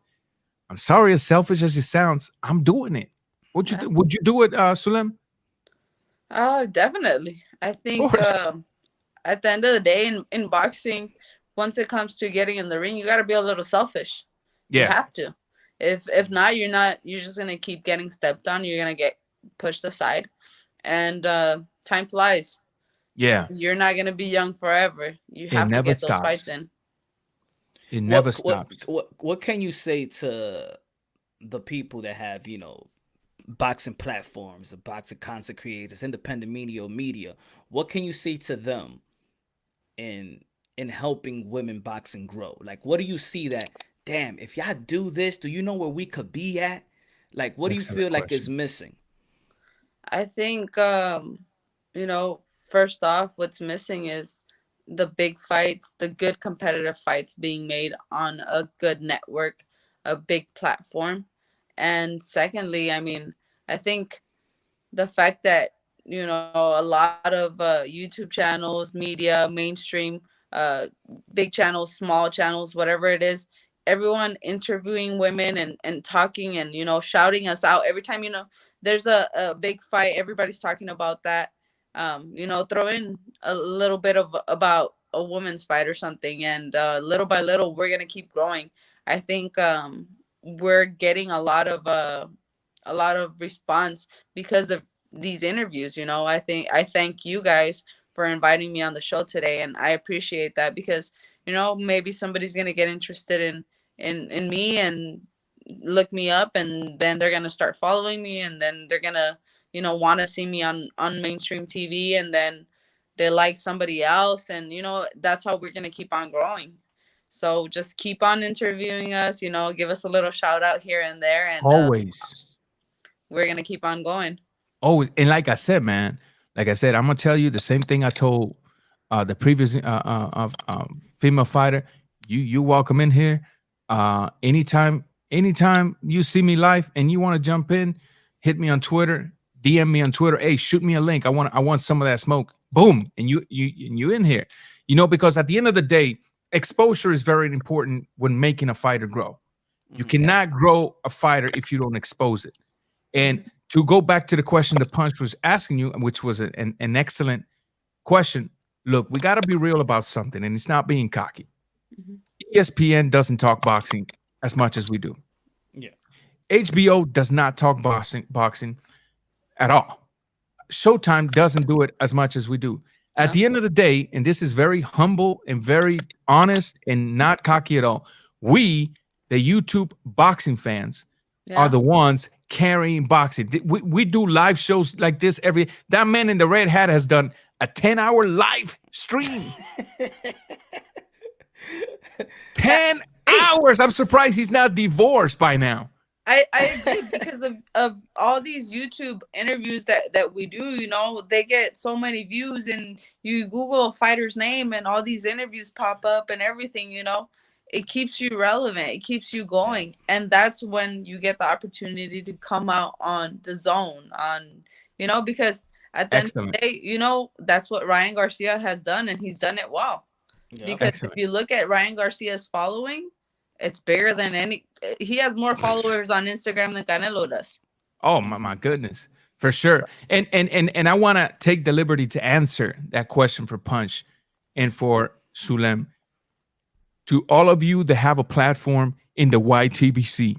Speaker 3: I'm sorry, as selfish as it sounds, I'm doing it. Would you do it, Sulem?
Speaker 4: Definitely. I think at the end of the day, in boxing, once it comes to getting in the ring, you got to be a little selfish.
Speaker 3: Yeah.
Speaker 4: You have to. If not, you're just gonna keep getting stepped on. You're gonna get pushed aside, and time flies.
Speaker 3: Yeah.
Speaker 4: You're not gonna be young forever. You have to get those fights in.
Speaker 3: It never stops.
Speaker 5: What can you say to the people that have boxing platforms, the boxing content creators, independent media? What can you say to them in helping women boxing grow? Like, what do you see that, damn, if y'all do this, do you know where we could be at? Like, what do you feel like is missing?
Speaker 4: I think first off, what's missing is the big fights, the good competitive fights being made on a good network, a big platform. And secondly, I think the fact that, a lot of YouTube channels, media, mainstream, big channels, small channels, whatever it is, everyone interviewing women and talking and, shouting us out every time, there's a big fight, everybody's talking about that. Throw in a little bit about a woman's fight or something, and little by little we're gonna keep growing. I think we're getting a lot of response because of these interviews. I thank you guys for inviting me on the show today, and I appreciate that, because maybe somebody's gonna get interested in me and look me up, and then they're gonna start following me, and then they're gonna want to see me on mainstream TV, and then they like somebody else, and that's how we're gonna keep on growing. So just keep on interviewing us, give us a little shout out here and there, and
Speaker 3: always
Speaker 4: we're gonna keep on going.
Speaker 3: Always. And like I said, man, I'm gonna tell you the same thing I told the previous female fighter. You welcome in here. Anytime you see me live and you want to jump in, hit me on Twitter, DM me on Twitter. Hey, shoot me a link. I want some of that smoke. Boom, and you in here. Because at the end of the day, exposure is very important when making a fighter grow. You cannot grow a fighter if you don't expose it. And to go back to the question the Punch was asking you, which was an excellent Question. Look, we got to be real about something, and it's not being cocky.
Speaker 4: Mhm.
Speaker 3: ESPN doesn't talk boxing as much as we do.
Speaker 5: Yeah.
Speaker 3: HBO does not talk boxing at all. Showtime doesn't do it as much as we do. At
Speaker 4: No.
Speaker 3: the end of the day, and this is very humble and very honest and not cocky at all, we, the YouTube boxing fans, are
Speaker 4: Yeah.
Speaker 3: the ones carrying boxing. We do live shows like this every. That man in the red hat has done a 10-hour live stream. 10 hours. I'm surprised he's not divorced by now.
Speaker 4: I agree because of all these YouTube interviews that we do, you know, they get so many views, and you Google a fighter's name and all these interviews pop up and everything, you know. It keeps you relevant, it keeps you going. And that's when you get the opportunity to come out on the zone, on, you know, because at the end of the day, you know, that's what Ryan Garcia has done, and he's done it well.
Speaker 5: Yeah.
Speaker 4: Because
Speaker 3: Excellent.
Speaker 4: if you look at Ryan Garcia's following, it's bigger than any. He has more followers on Instagram than Canelo does.
Speaker 3: Oh my goodness, for sure. And I want to take the liberty to answer that question for Punch and for Sulem. To all of you that have a platform in the YTBC,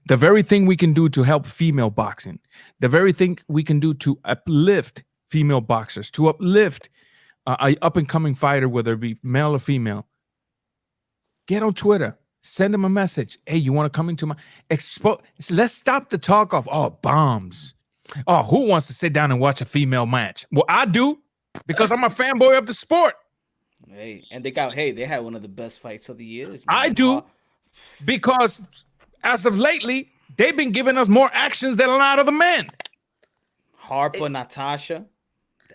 Speaker 3: the very thing we can do to help female boxing, the very thing we can do to uplift female boxers, to uplift a up and coming fighter, whether it be male or female, get on Twitter, send them a message. Hey, you want to come into my expo? Let's stop the talk of bombs. Oh, who wants to sit down and watch a female match? Well, I do, because I'm a fanboy of the sport.
Speaker 5: Hey, and they had one of the best fights of the year.
Speaker 3: I do, because as of lately, they've been giving us more actions than a lot of the men.
Speaker 5: Harper, Natasha.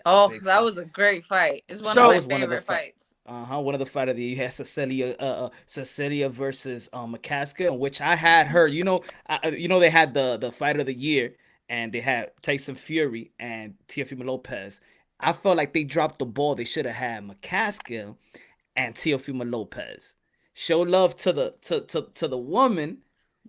Speaker 4: Oh, that was a great fight. It's one
Speaker 3: So-
Speaker 4: of my favorite fights.
Speaker 5: One of the fight of the year. You had Cecilia versus McCaskill, in which I had her. You know, they had the fight of the year, and they had Tyson Fury and Teofimo Lopez. I felt like they dropped the ball. They should have had McCaskill and Teofimo Lopez. Show love to the woman,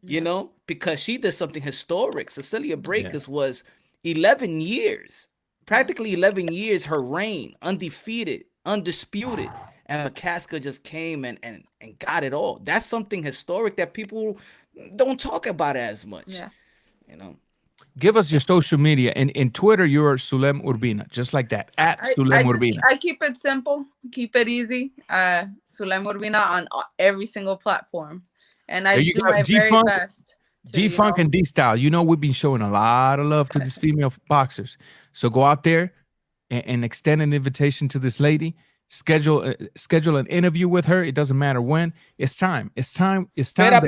Speaker 5: you know, because she did something historic. Cecilia Breakers was 11 years. Practically 11 years, her reign, undefeated, undisputed. And McCaskill just came and got it all. That's something historic that people don't talk about as much.
Speaker 4: Yeah.
Speaker 5: You know.
Speaker 3: Give us your social media. And in Twitter, you're Sulem Urbina, just like that. At Sulem Urbina.
Speaker 4: I keep it simple, keep it easy. Sulem Urbina on every single platform. And I do my very best.
Speaker 3: G-Funk and D-Style. You know, we've been showing a lot of love to these female boxers. So go out there and extend an invitation to this lady. Schedule an interview with her. It doesn't matter when. It's time. It's time.
Speaker 5: Espera,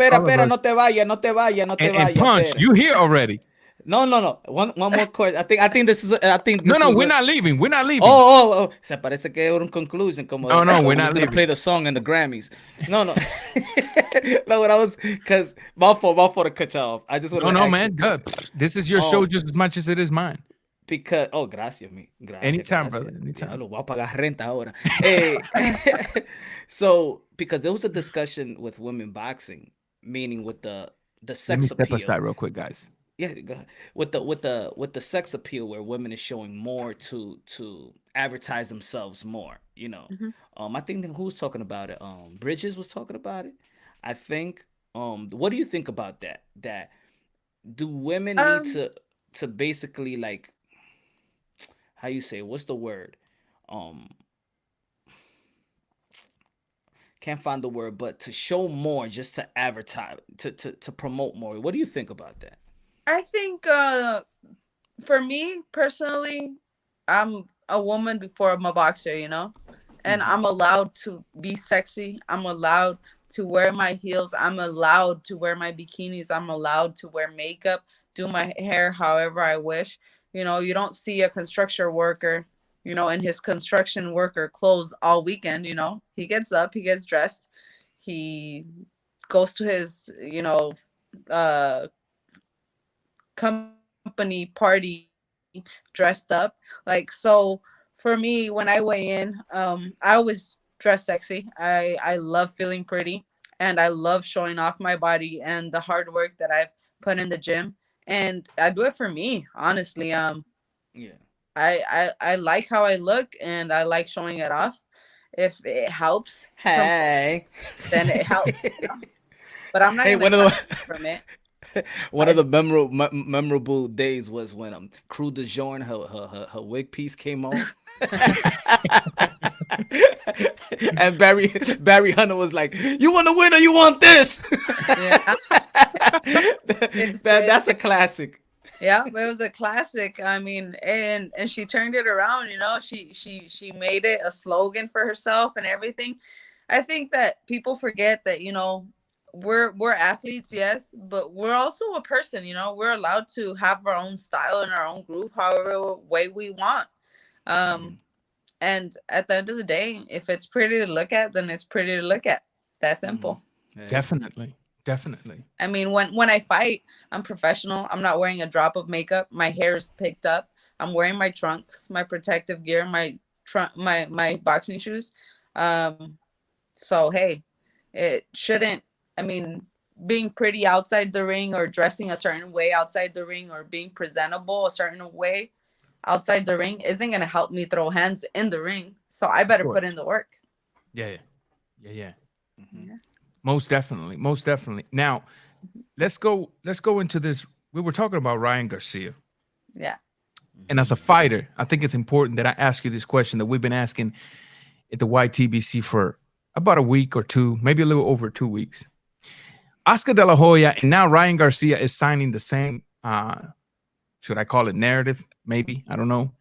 Speaker 5: no te vayas.
Speaker 3: And Punch, you here already.
Speaker 5: No. One more question. I think this is.
Speaker 3: No, we're not leaving. We're not leaving.
Speaker 5: Oh. Se parece que era un conclusion. Como
Speaker 3: no, we're not leaving.
Speaker 5: Play the song in the Grammys. No. No, what I was, because my fault to cut you off. I just want to.
Speaker 3: No, man. Good. This is your show just as much as it is mine.
Speaker 5: Because gracias.
Speaker 3: Anytime, brother. Anytime.
Speaker 5: Voy a pagar renta ahora. So because there was a discussion with women boxing, meaning with the sex appeal.
Speaker 3: Let me step aside real quick, guys.
Speaker 5: Yeah, go ahead. With the sex appeal, where women is showing more to advertise themselves more, you know.
Speaker 4: Mm-hmm.
Speaker 5: I think who's talking about it? Bridges was talking about it. I think. What do you think about that? That do women need to basically, like, how you say, what's the word? Can't find the word, but to show more, just to advertise, to promote more. What do you think about that?
Speaker 4: I think for me personally, I'm a woman before I'm a boxer, you know, and I'm allowed to be sexy. I'm allowed to wear my heels. I'm allowed to wear my bikinis. I'm allowed to wear makeup, do my hair however I wish. You know, you don't see a construction worker, you know, in his construction worker clothes all weekend. You know, he gets up, he gets dressed, he goes to his, you know, company party dressed up. Like, so for me, when I weigh in, I always dress sexy. I love feeling pretty, and I love showing off my body and the hard work that I've put in the gym, and I do it for me, honestly.
Speaker 5: Yeah,
Speaker 4: I like how I look, and I like showing it off. If it helps,
Speaker 5: Hey,
Speaker 4: then it helps. But I'm not
Speaker 5: hey,
Speaker 4: gonna
Speaker 5: one of
Speaker 4: cut
Speaker 5: the
Speaker 4: from it.
Speaker 5: one of the memorable days was when Crew de Jour her wig piece came off. And Barry Hunter was like, "You want to win or you want this?"
Speaker 4: Yeah,
Speaker 5: That's a classic.
Speaker 4: yeah, but it was a classic. I mean, and she turned it around. She made it a slogan for herself and everything. I think that people forget that we're athletes, yes, but we're also a person. We're allowed to have our own style and our own groove, however way we want. And at the end of the day, if it's pretty to look at, then it's pretty to look at. That simple.
Speaker 5: Yeah.
Speaker 3: Definitely.
Speaker 4: I mean, when I fight, I'm professional. I'm not wearing a drop of makeup. My hair is picked up. I'm wearing my trunks, my protective gear, my boxing shoes. So hey, it shouldn't. I mean, being pretty outside the ring or dressing a certain way outside the ring or being presentable a certain way outside the ring isn't gonna help me throw hands in the ring. So I better put in the work.
Speaker 3: Yeah.
Speaker 5: Mm-hmm.
Speaker 3: Most definitely. Now, let's go into this. We were talking about Ryan Garcia.
Speaker 4: Yeah.
Speaker 3: And as a fighter, I think it's important that I ask you this question that we've been asking at the YTBC for about a week or two, maybe a little over 2 weeks. Oscar De La Hoya and now Ryan Garcia is signing the same, should I call it narrative? Maybe, I don't know.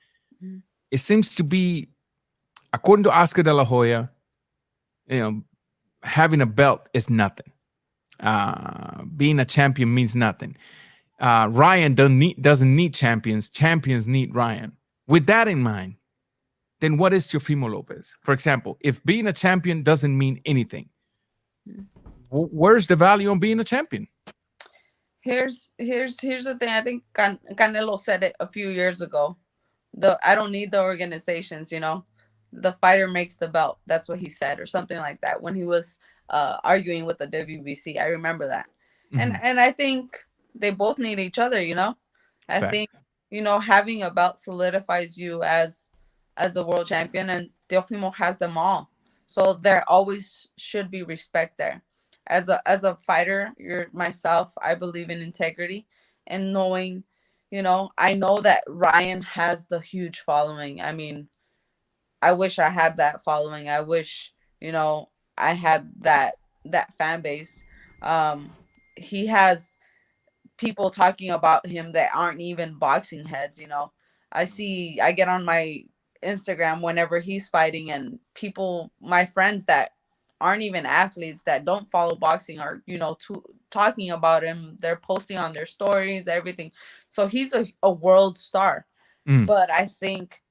Speaker 4: Mm-hmm.
Speaker 3: It seems to be, according to Oscar De La Hoya, having a belt is nothing. Being a champion means nothing. Ryan doesn't need champions. Champions need Ryan. With that in mind, then what is Teofimo Lopez? For example, if being a champion doesn't mean anything, where's the value on being a champion?
Speaker 4: Here's the thing. I think Canelo said it a few years ago. I don't need the organizations, the fighter makes the belt. That's what he said, or something like that, when he was arguing with the WBC. I remember that. Mm-hmm. And I think they both need each other, I think, having a belt solidifies you as the world champion, and Teofimo has them all. So there always should be respect there. As a fighter, myself, I believe in integrity and knowing, I know that Ryan has the huge following. I mean, I wish I had that following. I wish, I had that fan base. He has people talking about him that aren't even boxing heads. I get on my Instagram whenever he's fighting, and people, my friends that aren't even athletes that don't follow boxing are, talking about him. They're posting on their stories, everything. So he's a world star. But I think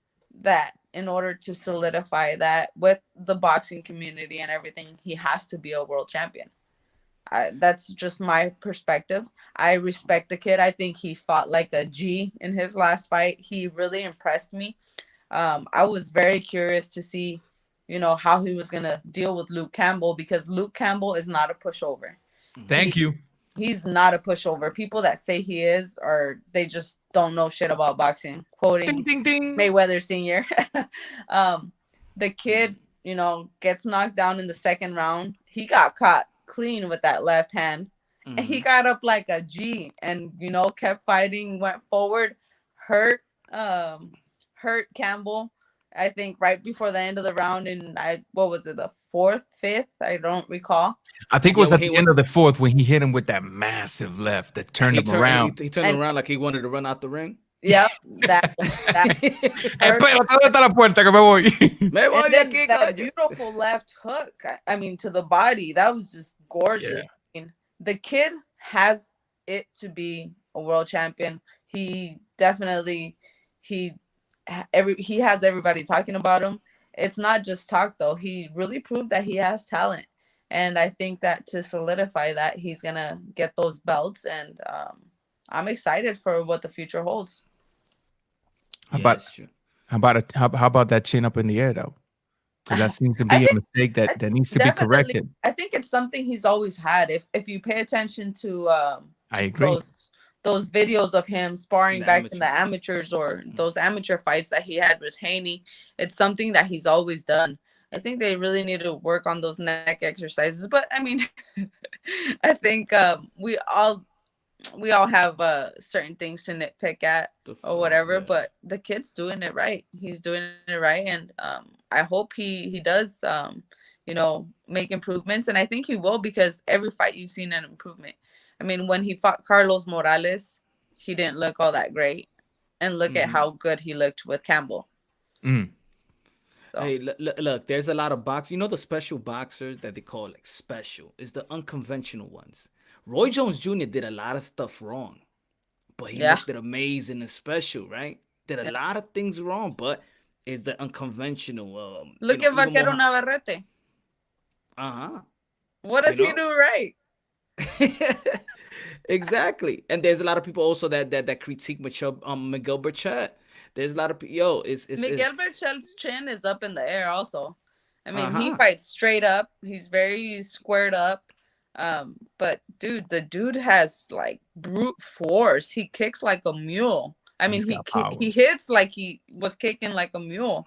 Speaker 4: that in order to solidify that with the boxing community and everything, he has to be a world champion. That's just my perspective. I respect the kid. I think he fought like a G in his last fight. He really impressed me. I was very curious to see, how he was going to deal with Luke Campbell, because Luke Campbell is not a pushover.
Speaker 3: Thank you.
Speaker 4: He's not a pushover. People that say he is, or they just don't know shit about boxing. Quoting
Speaker 3: ding, ding, ding.
Speaker 4: Mayweather Sr. The kid, gets knocked down in the second round. He got caught clean with that left hand. Mm-hmm. And he got up like a G and, kept fighting, went forward, hurt Campbell, I think, right before the end of the round. And what was it, the fourth, fifth? I don't recall.
Speaker 3: I think it was at the end of the fourth when he hit him with that massive left that turned him around.
Speaker 5: He turned around like he wanted to run out the ring.
Speaker 4: Yep. That beautiful left hook. I mean, to the body. That was just gorgeous. Yeah. I mean, the kid has it to be a world champion. He definitely, he has everybody talking about him. It's not just talk, though. He really proved that he has talent. And I think that to solidify that, he's going to get those belts. And I'm excited for what the future holds.
Speaker 3: How about that chin up in the air, though? Because that seems to be a mistake that needs to be corrected.
Speaker 4: I think it's something he's always had. If you pay attention to
Speaker 3: I agree.
Speaker 4: those videos of him sparring
Speaker 5: The
Speaker 4: back in the
Speaker 5: amateur.
Speaker 4: amateurs or those amateur fights that he had with Haney. It's something that he's always done. I think they really need to work on those neck exercises. But I mean, I think we all have certain things to nitpick at or whatever,
Speaker 5: Yeah.
Speaker 4: but the kid's doing it right. He's doing it right, and I hope he does you know, make improvements, and I think he will, because every fight you've seen an improvement. I mean, when he fought Carlos Morales, he didn't look all that great, and look at how good he looked with Campbell. So.
Speaker 5: Hey, look, there's a lot of box. You know the special boxers that they call like special is the unconventional ones. Roy Jones Jr. did a lot of stuff wrong, but he looked at amazing and special, right? Did a lot of things wrong, but is the unconventional.
Speaker 4: Look at Vaquero Navarrete. What does he do right?
Speaker 5: Exactly. And there's a lot of people also that critique Miguel Burchett. There's a lot of
Speaker 4: Miguel Burchett's chin is up in the air also. I mean, he fights straight up. He's very squared up. But dude, the dude has like brute force. He kicks like a mule. I mean, he hits like he was kicking like a mule.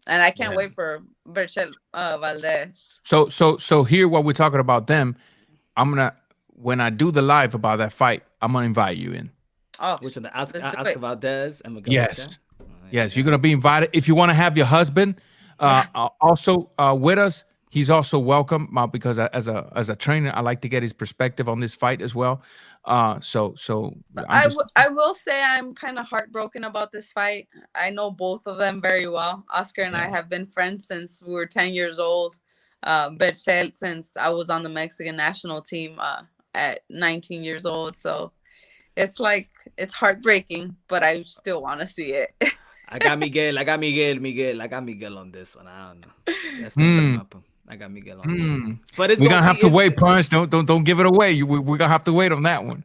Speaker 4: And I can't wait for Burchett Valdez.
Speaker 3: So here, while we're talking about them, when I do the live about that fight, I'm gonna invite you in.
Speaker 5: Oh, which one? Ask Valdez and Miguel.
Speaker 3: Yes, yes, you're gonna be invited. If you want to have your husband also with us, he's also welcome. Because as a trainer, I like to get his perspective on this fight as well. I
Speaker 4: will say I'm kind of heartbroken about this fight. I know both of them very well. Oscar and I have been friends since we were 10 years old. Berchel since I was on the Mexican national team at 19 years old. So it's like, it's heartbreaking, but I still want to see it.
Speaker 5: I got Miguel on this one. I don't know. That's gonna up him. I got Miguel on this. But
Speaker 3: we're gonna have to wait, Punch. Don't give it away. We're gonna have to wait on that one.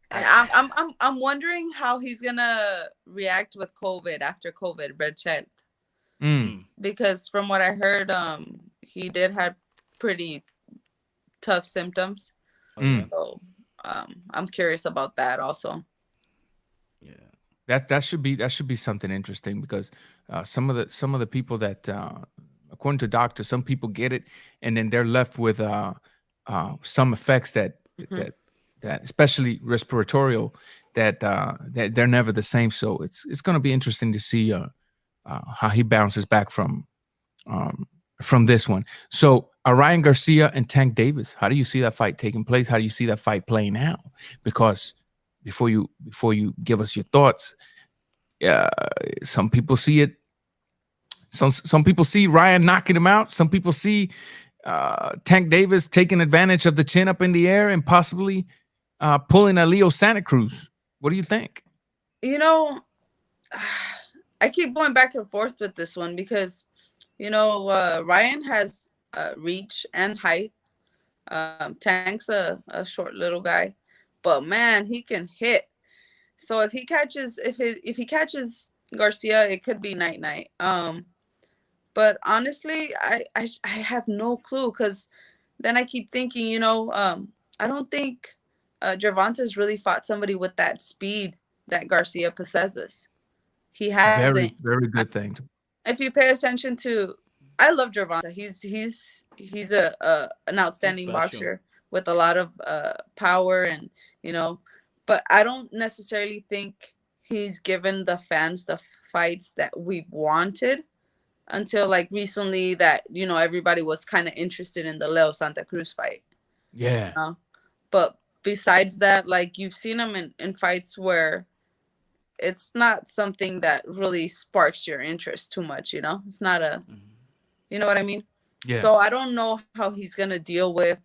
Speaker 4: I'm wondering how he's gonna react with COVID after COVID, Berchel. Because from what I heard, he did have pretty tough symptoms. So I'm curious about that also.
Speaker 3: Yeah, that should be something interesting, because some of the people that according to doctors, some people get it and then they're left with some effects that especially respiratory, that they're never the same. So it's going to be interesting to see how he bounces back from this one. So Ryan Garcia and Tank Davis, how do you see that fight taking place? How do you see that fight playing out? Because before you give us your thoughts, some people see it. Some people see Ryan knocking him out. Some people see Tank Davis taking advantage of the chin up in the air and possibly pulling a Leo Santa Cruz. What do you think?
Speaker 4: You know, I keep going back and forth with this one because, you know, Ryan has reach and height. Tank's a short little guy, but man, he can hit. So if he catches Garcia, it could be night. But honestly, I have no clue, because then I keep thinking, you know, I don't think Gervonta's really fought somebody with that speed that Garcia possesses. He has
Speaker 3: very, very good thing.
Speaker 4: If you pay attention to, I love Gervonta. He's an outstanding boxer with a lot of power, and you know, but I don't necessarily think he's given the fans the fights that we've wanted until like recently, that, you know, everybody was kind of interested in the Leo Santa Cruz fight.
Speaker 3: Yeah.
Speaker 4: You know? But besides that, like, you've seen him in fights where it's not something that really sparks your interest too much, you know? It's not you know what I mean?
Speaker 3: Yeah.
Speaker 4: So I don't know how he's going to deal with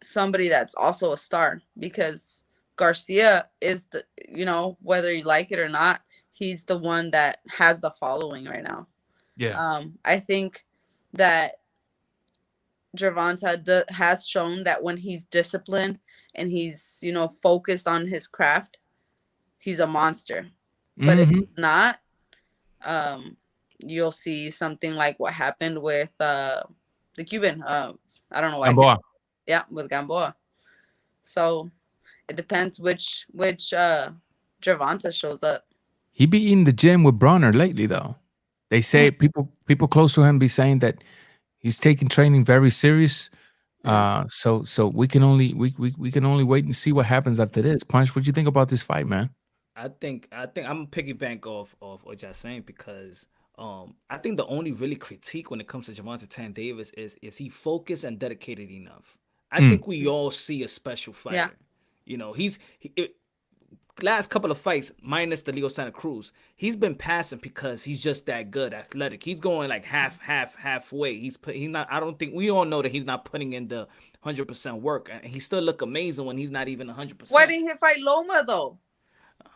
Speaker 4: somebody that's also a star, because Garcia is the, you know, whether you like it or not, he's the one that has the following right now.
Speaker 3: Yeah.
Speaker 4: I think that Gervonta has shown that when he's disciplined and he's, you know, focused on his craft, he's a monster. But if he's not, you'll see something like what happened with the Cuban. I don't know why.
Speaker 3: Gamboa.
Speaker 4: Yeah, with Gamboa. So It depends which Gervonta shows up.
Speaker 3: He be in the gym with Bronner lately, though. They say people close to him be saying that he's taking training very serious. So we can only we can only wait and see what happens after this. Punch, what do you think about this fight, man?
Speaker 5: I think I'm piggyback off what y'all saying because I think the only really critique when it comes to Javante Tan Davis is he focused and dedicated enough. I think we all see a special fighter.
Speaker 4: Yeah.
Speaker 5: You know, last couple of fights, minus the Leo Santa Cruz, he's been passing because he's just that good, athletic. He's going like halfway. He's not. I don't think we all know that he's not putting in the 100% work, and he still look amazing when he's not even 100%.
Speaker 4: Why didn't he fight Loma though?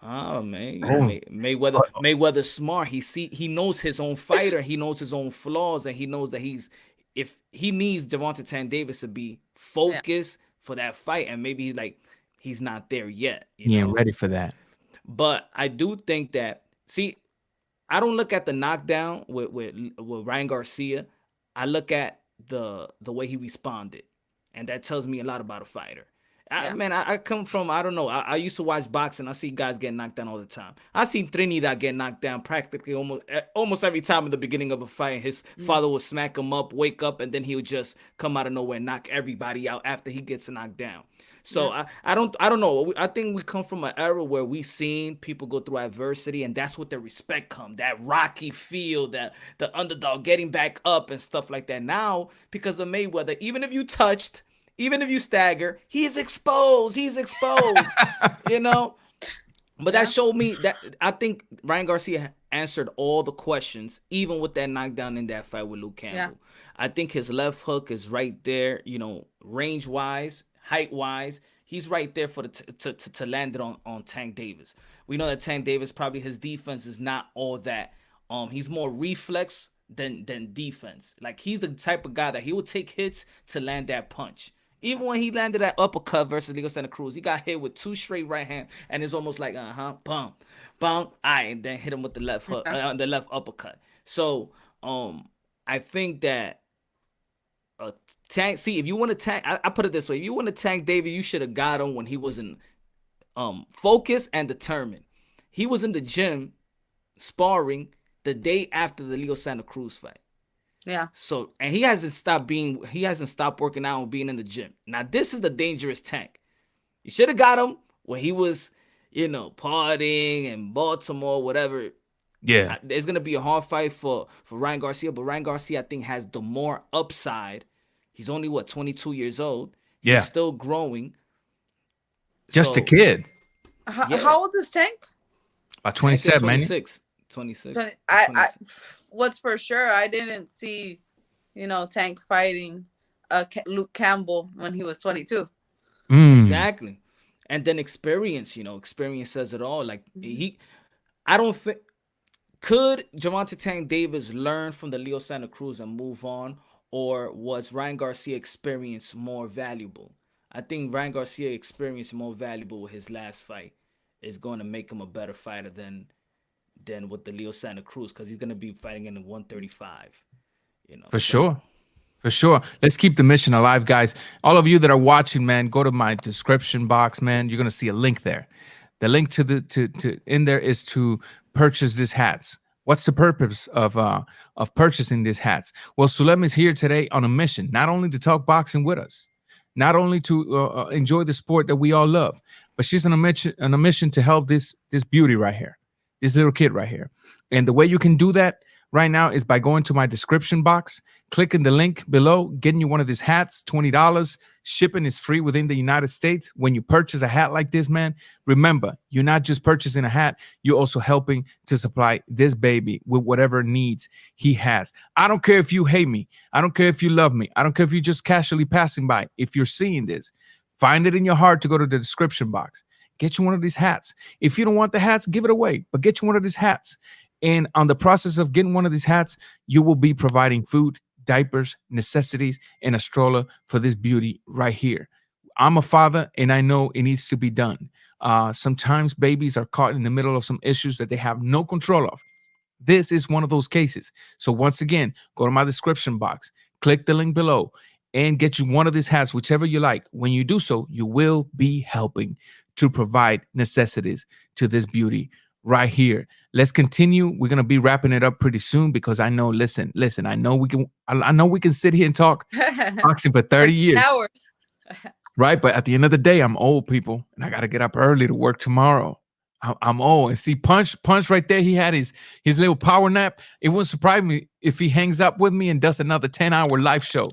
Speaker 5: Oh man, Mayweather smart. He knows his own fighter. He knows his own flaws, and he knows that if he needs Javante Tan Davis to be focused for that fight, and maybe he's not there yet.
Speaker 3: He ain't ready for that.
Speaker 5: But I do think that I don't look at the knockdown with Ryan Garcia. I look at the way he responded, and that tells me a lot about a fighter. I come from, I don't know. I used to watch boxing. I see guys get knocked down all the time. I seen Trinidad get knocked down practically almost every time in the beginning of a fight. His father would smack him up, wake up, and then he would just come out of nowhere and knock everybody out after he gets knocked down. So I don't know. I think we come from an era where we seen people go through adversity, and that's what the respect come. That rocky feel, that the underdog getting back up and stuff like that. Now, because of Mayweather, even if you touched, even if you stagger, he's exposed. He's exposed. you know. But that showed me that I think Ryan Garcia answered all the questions, even with that knockdown in that fight with Luke Campbell. Yeah. I think his left hook is right there, range wise, height wise. He's right there for to land it on Tank Davis. We know that Tank Davis, probably his defense is not all that. He's more reflex than defense. Like, he's the type of guy that he will take hits to land that punch. Even when he landed that uppercut versus Leo Santa Cruz, he got hit with 2 straight right hands, and it's almost like, bum, and then hit him with the left hook, the left uppercut. So, I think that Tank. See, if you want to tank, I put it this way: if you want to tank David, you should have got him when he was in focused and determined. He was in the gym sparring the day after the Leo Santa Cruz fight.
Speaker 4: Yeah.
Speaker 5: So, and he hasn't stopped working out and being in the gym. Now, this is the dangerous Tank. You should have got him when he was, partying in Baltimore, whatever.
Speaker 3: Yeah.
Speaker 5: There's going to be a hard fight for Ryan Garcia, but Ryan Garcia, I think, has the more upside. He's only, 22 years old. He's still growing.
Speaker 3: Just a kid.
Speaker 4: How old is Tank?
Speaker 3: 27,
Speaker 5: 26. 26.
Speaker 4: What's for sure, I didn't see, Tank fighting Luke Campbell when he was 22.
Speaker 5: Exactly. And then experience says it all. Like, I don't think, could Javante Tank Davis learn from the Leo Santa Cruz and move on, or was Ryan Garcia experience more valuable? I think Ryan Garcia experience more valuable with his last fight is going to make him a better fighter than with the Leo Santa Cruz, because he's going to be fighting in the 135.
Speaker 3: For sure. Let's keep the mission alive, guys. All of you that are watching, man, go to my description box, man. You're going to see a link there. The link to in there is to purchase these hats. What's the purpose of purchasing these hats? Well, Sulem is here today on a mission, not only to talk boxing with us, not only to enjoy the sport that we all love, but she's on a mission to help this beauty right here, this little kid right here. And the way you can do that right now is by going to my description box, clicking the link below, getting you one of these hats, $20. Shipping is free within the United States. When you purchase a hat like this, man, remember, you're not just purchasing a hat, you're also helping to supply this baby with whatever needs he has. I don't care if you hate me. I don't care if you love me. I don't care if you're just casually passing by. If you're seeing this, find it in your heart to go to the description box. Get you one of these hats. If you don't want the hats, give it away, but get you one of these hats. And on the process of getting one of these hats, you will be providing food, diapers, necessities, and a stroller for this beauty right here. I'm a father, and I know it needs to be done. Sometimes babies are caught in the middle of some issues that they have no control of. This is one of those cases. So once again, go to my description box, click the link below, and get you one of these hats, whichever you like. When you do so, you will be helping to provide necessities to this beauty right here. Let's continue. We're gonna be wrapping it up pretty soon because I know. Listen. I know we can. I know we can sit here and talk boxing for 30 years,
Speaker 4: hours.
Speaker 3: right? But at the end of the day, I'm old, people, and I got to get up early to work tomorrow. I'm old, and see, punch right there. He had his little power nap. It wouldn't surprise me if he hangs up with me and does another 10-hour live show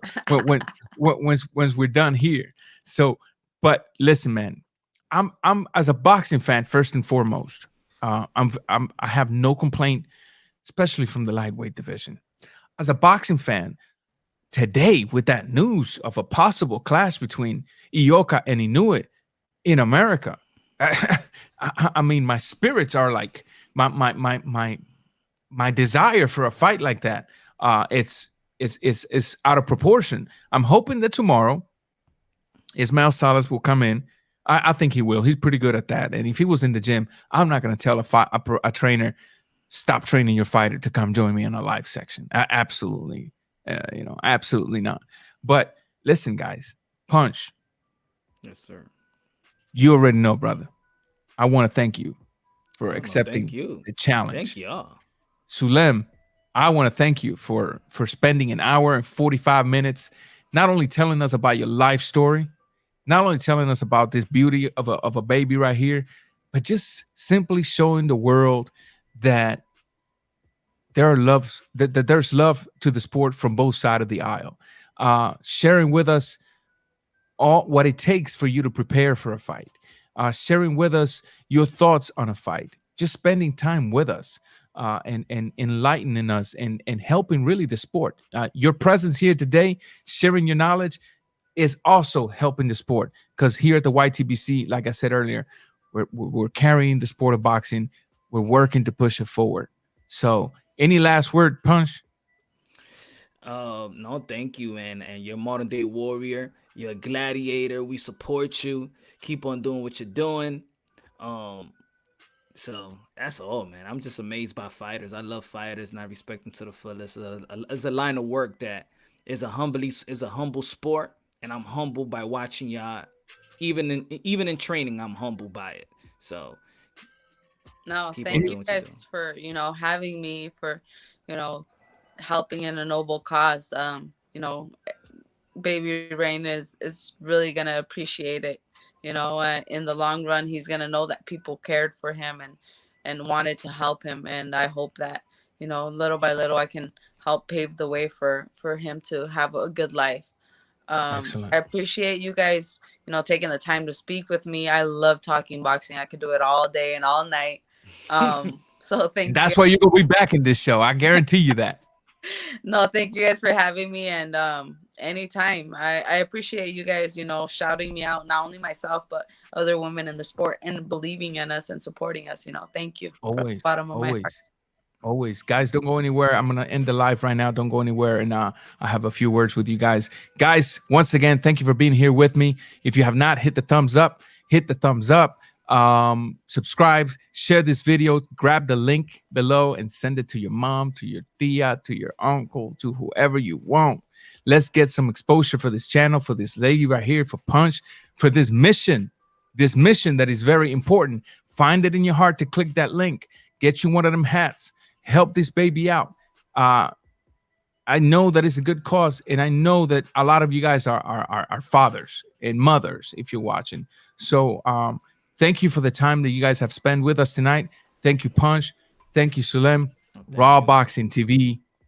Speaker 3: once we're done here. So, but listen, man, I'm as a boxing fan first and foremost. I have no complaint, especially from the lightweight division. As a boxing fan, today with that news of a possible clash between Ioka and Inuit in America. I mean, my spirits are like my desire for a fight like that. It's out of proportion. I'm hoping that tomorrow Ismael Salas will come in. I think he will. He's pretty good at that. And if he was in the gym, I'm not going to tell a trainer, stop training your fighter to come join me in a live section. Absolutely, absolutely not. But listen, guys, Punch.
Speaker 5: Yes, sir.
Speaker 3: You already know, brother. I want to thank you for accepting the challenge.
Speaker 5: Thank y'all.
Speaker 3: Sulem, I want to thank you for spending an hour and 45 minutes, not only telling us about your life story, not only telling us about this beauty of a baby right here, but just simply showing the world that that there's love to the sport from both sides of the aisle. Sharing with us all what it takes for you to prepare for a fight, sharing with us your thoughts on a fight, just spending time with us, and enlightening us and helping really the sport. Your presence here today, sharing your knowledge, is also helping the sport, because here at the YTBC, like I said earlier, we're carrying the sport of boxing. We're working to push it forward. So, any last word, Punch?
Speaker 5: No, thank you, man. And you're a modern day warrior. You're a gladiator. We support you. Keep on doing what you're doing. So that's all, man. I'm just amazed by fighters. I love fighters and I respect them to the fullest. It's a line of work that is a humble sport, and I'm humbled by watching y'all. Even in training, I'm humbled by it. So
Speaker 4: no, thank you guys for having me, for helping in a noble cause. Baby Rain is really gonna appreciate it. In the long run, he's gonna know that people cared for him and wanted to help him. And I hope that little by little, I can help pave the way for him to have a good life.
Speaker 3: Excellent.
Speaker 4: I appreciate you guys, taking the time to speak with me. I love talking boxing. I could do it all day and all night. So thank you.
Speaker 3: That's why you're gonna be back in this show. I guarantee you that.
Speaker 4: No, thank you guys for having me, and anytime. I appreciate you guys, shouting me out, not only myself but other women in the sport, and believing in us and supporting us. Thank you.
Speaker 3: Always,
Speaker 4: Bottom of my heart.
Speaker 3: Always, guys, don't go anywhere. I'm gonna end the live right now. Don't go anywhere, and I have a few words with you guys. Guys, once again, thank you for being here with me. If you have not hit the thumbs up, hit the thumbs up. Subscribe, share this video, grab the link below and send it to your mom, to your tia, to your uncle, to whoever you want. Let's get some exposure for this channel, for this lady right here, for Punch, for this mission that is very important. Find it in your heart to click that link, get you one of them hats, help this baby out. I know that it's a good cause, and I know that a lot of you guys are fathers and mothers if you're watching. So thank you for the time that you guys have spent with us tonight. Thank you, Punch. Thank you, Sulem. Raw Boxing TV.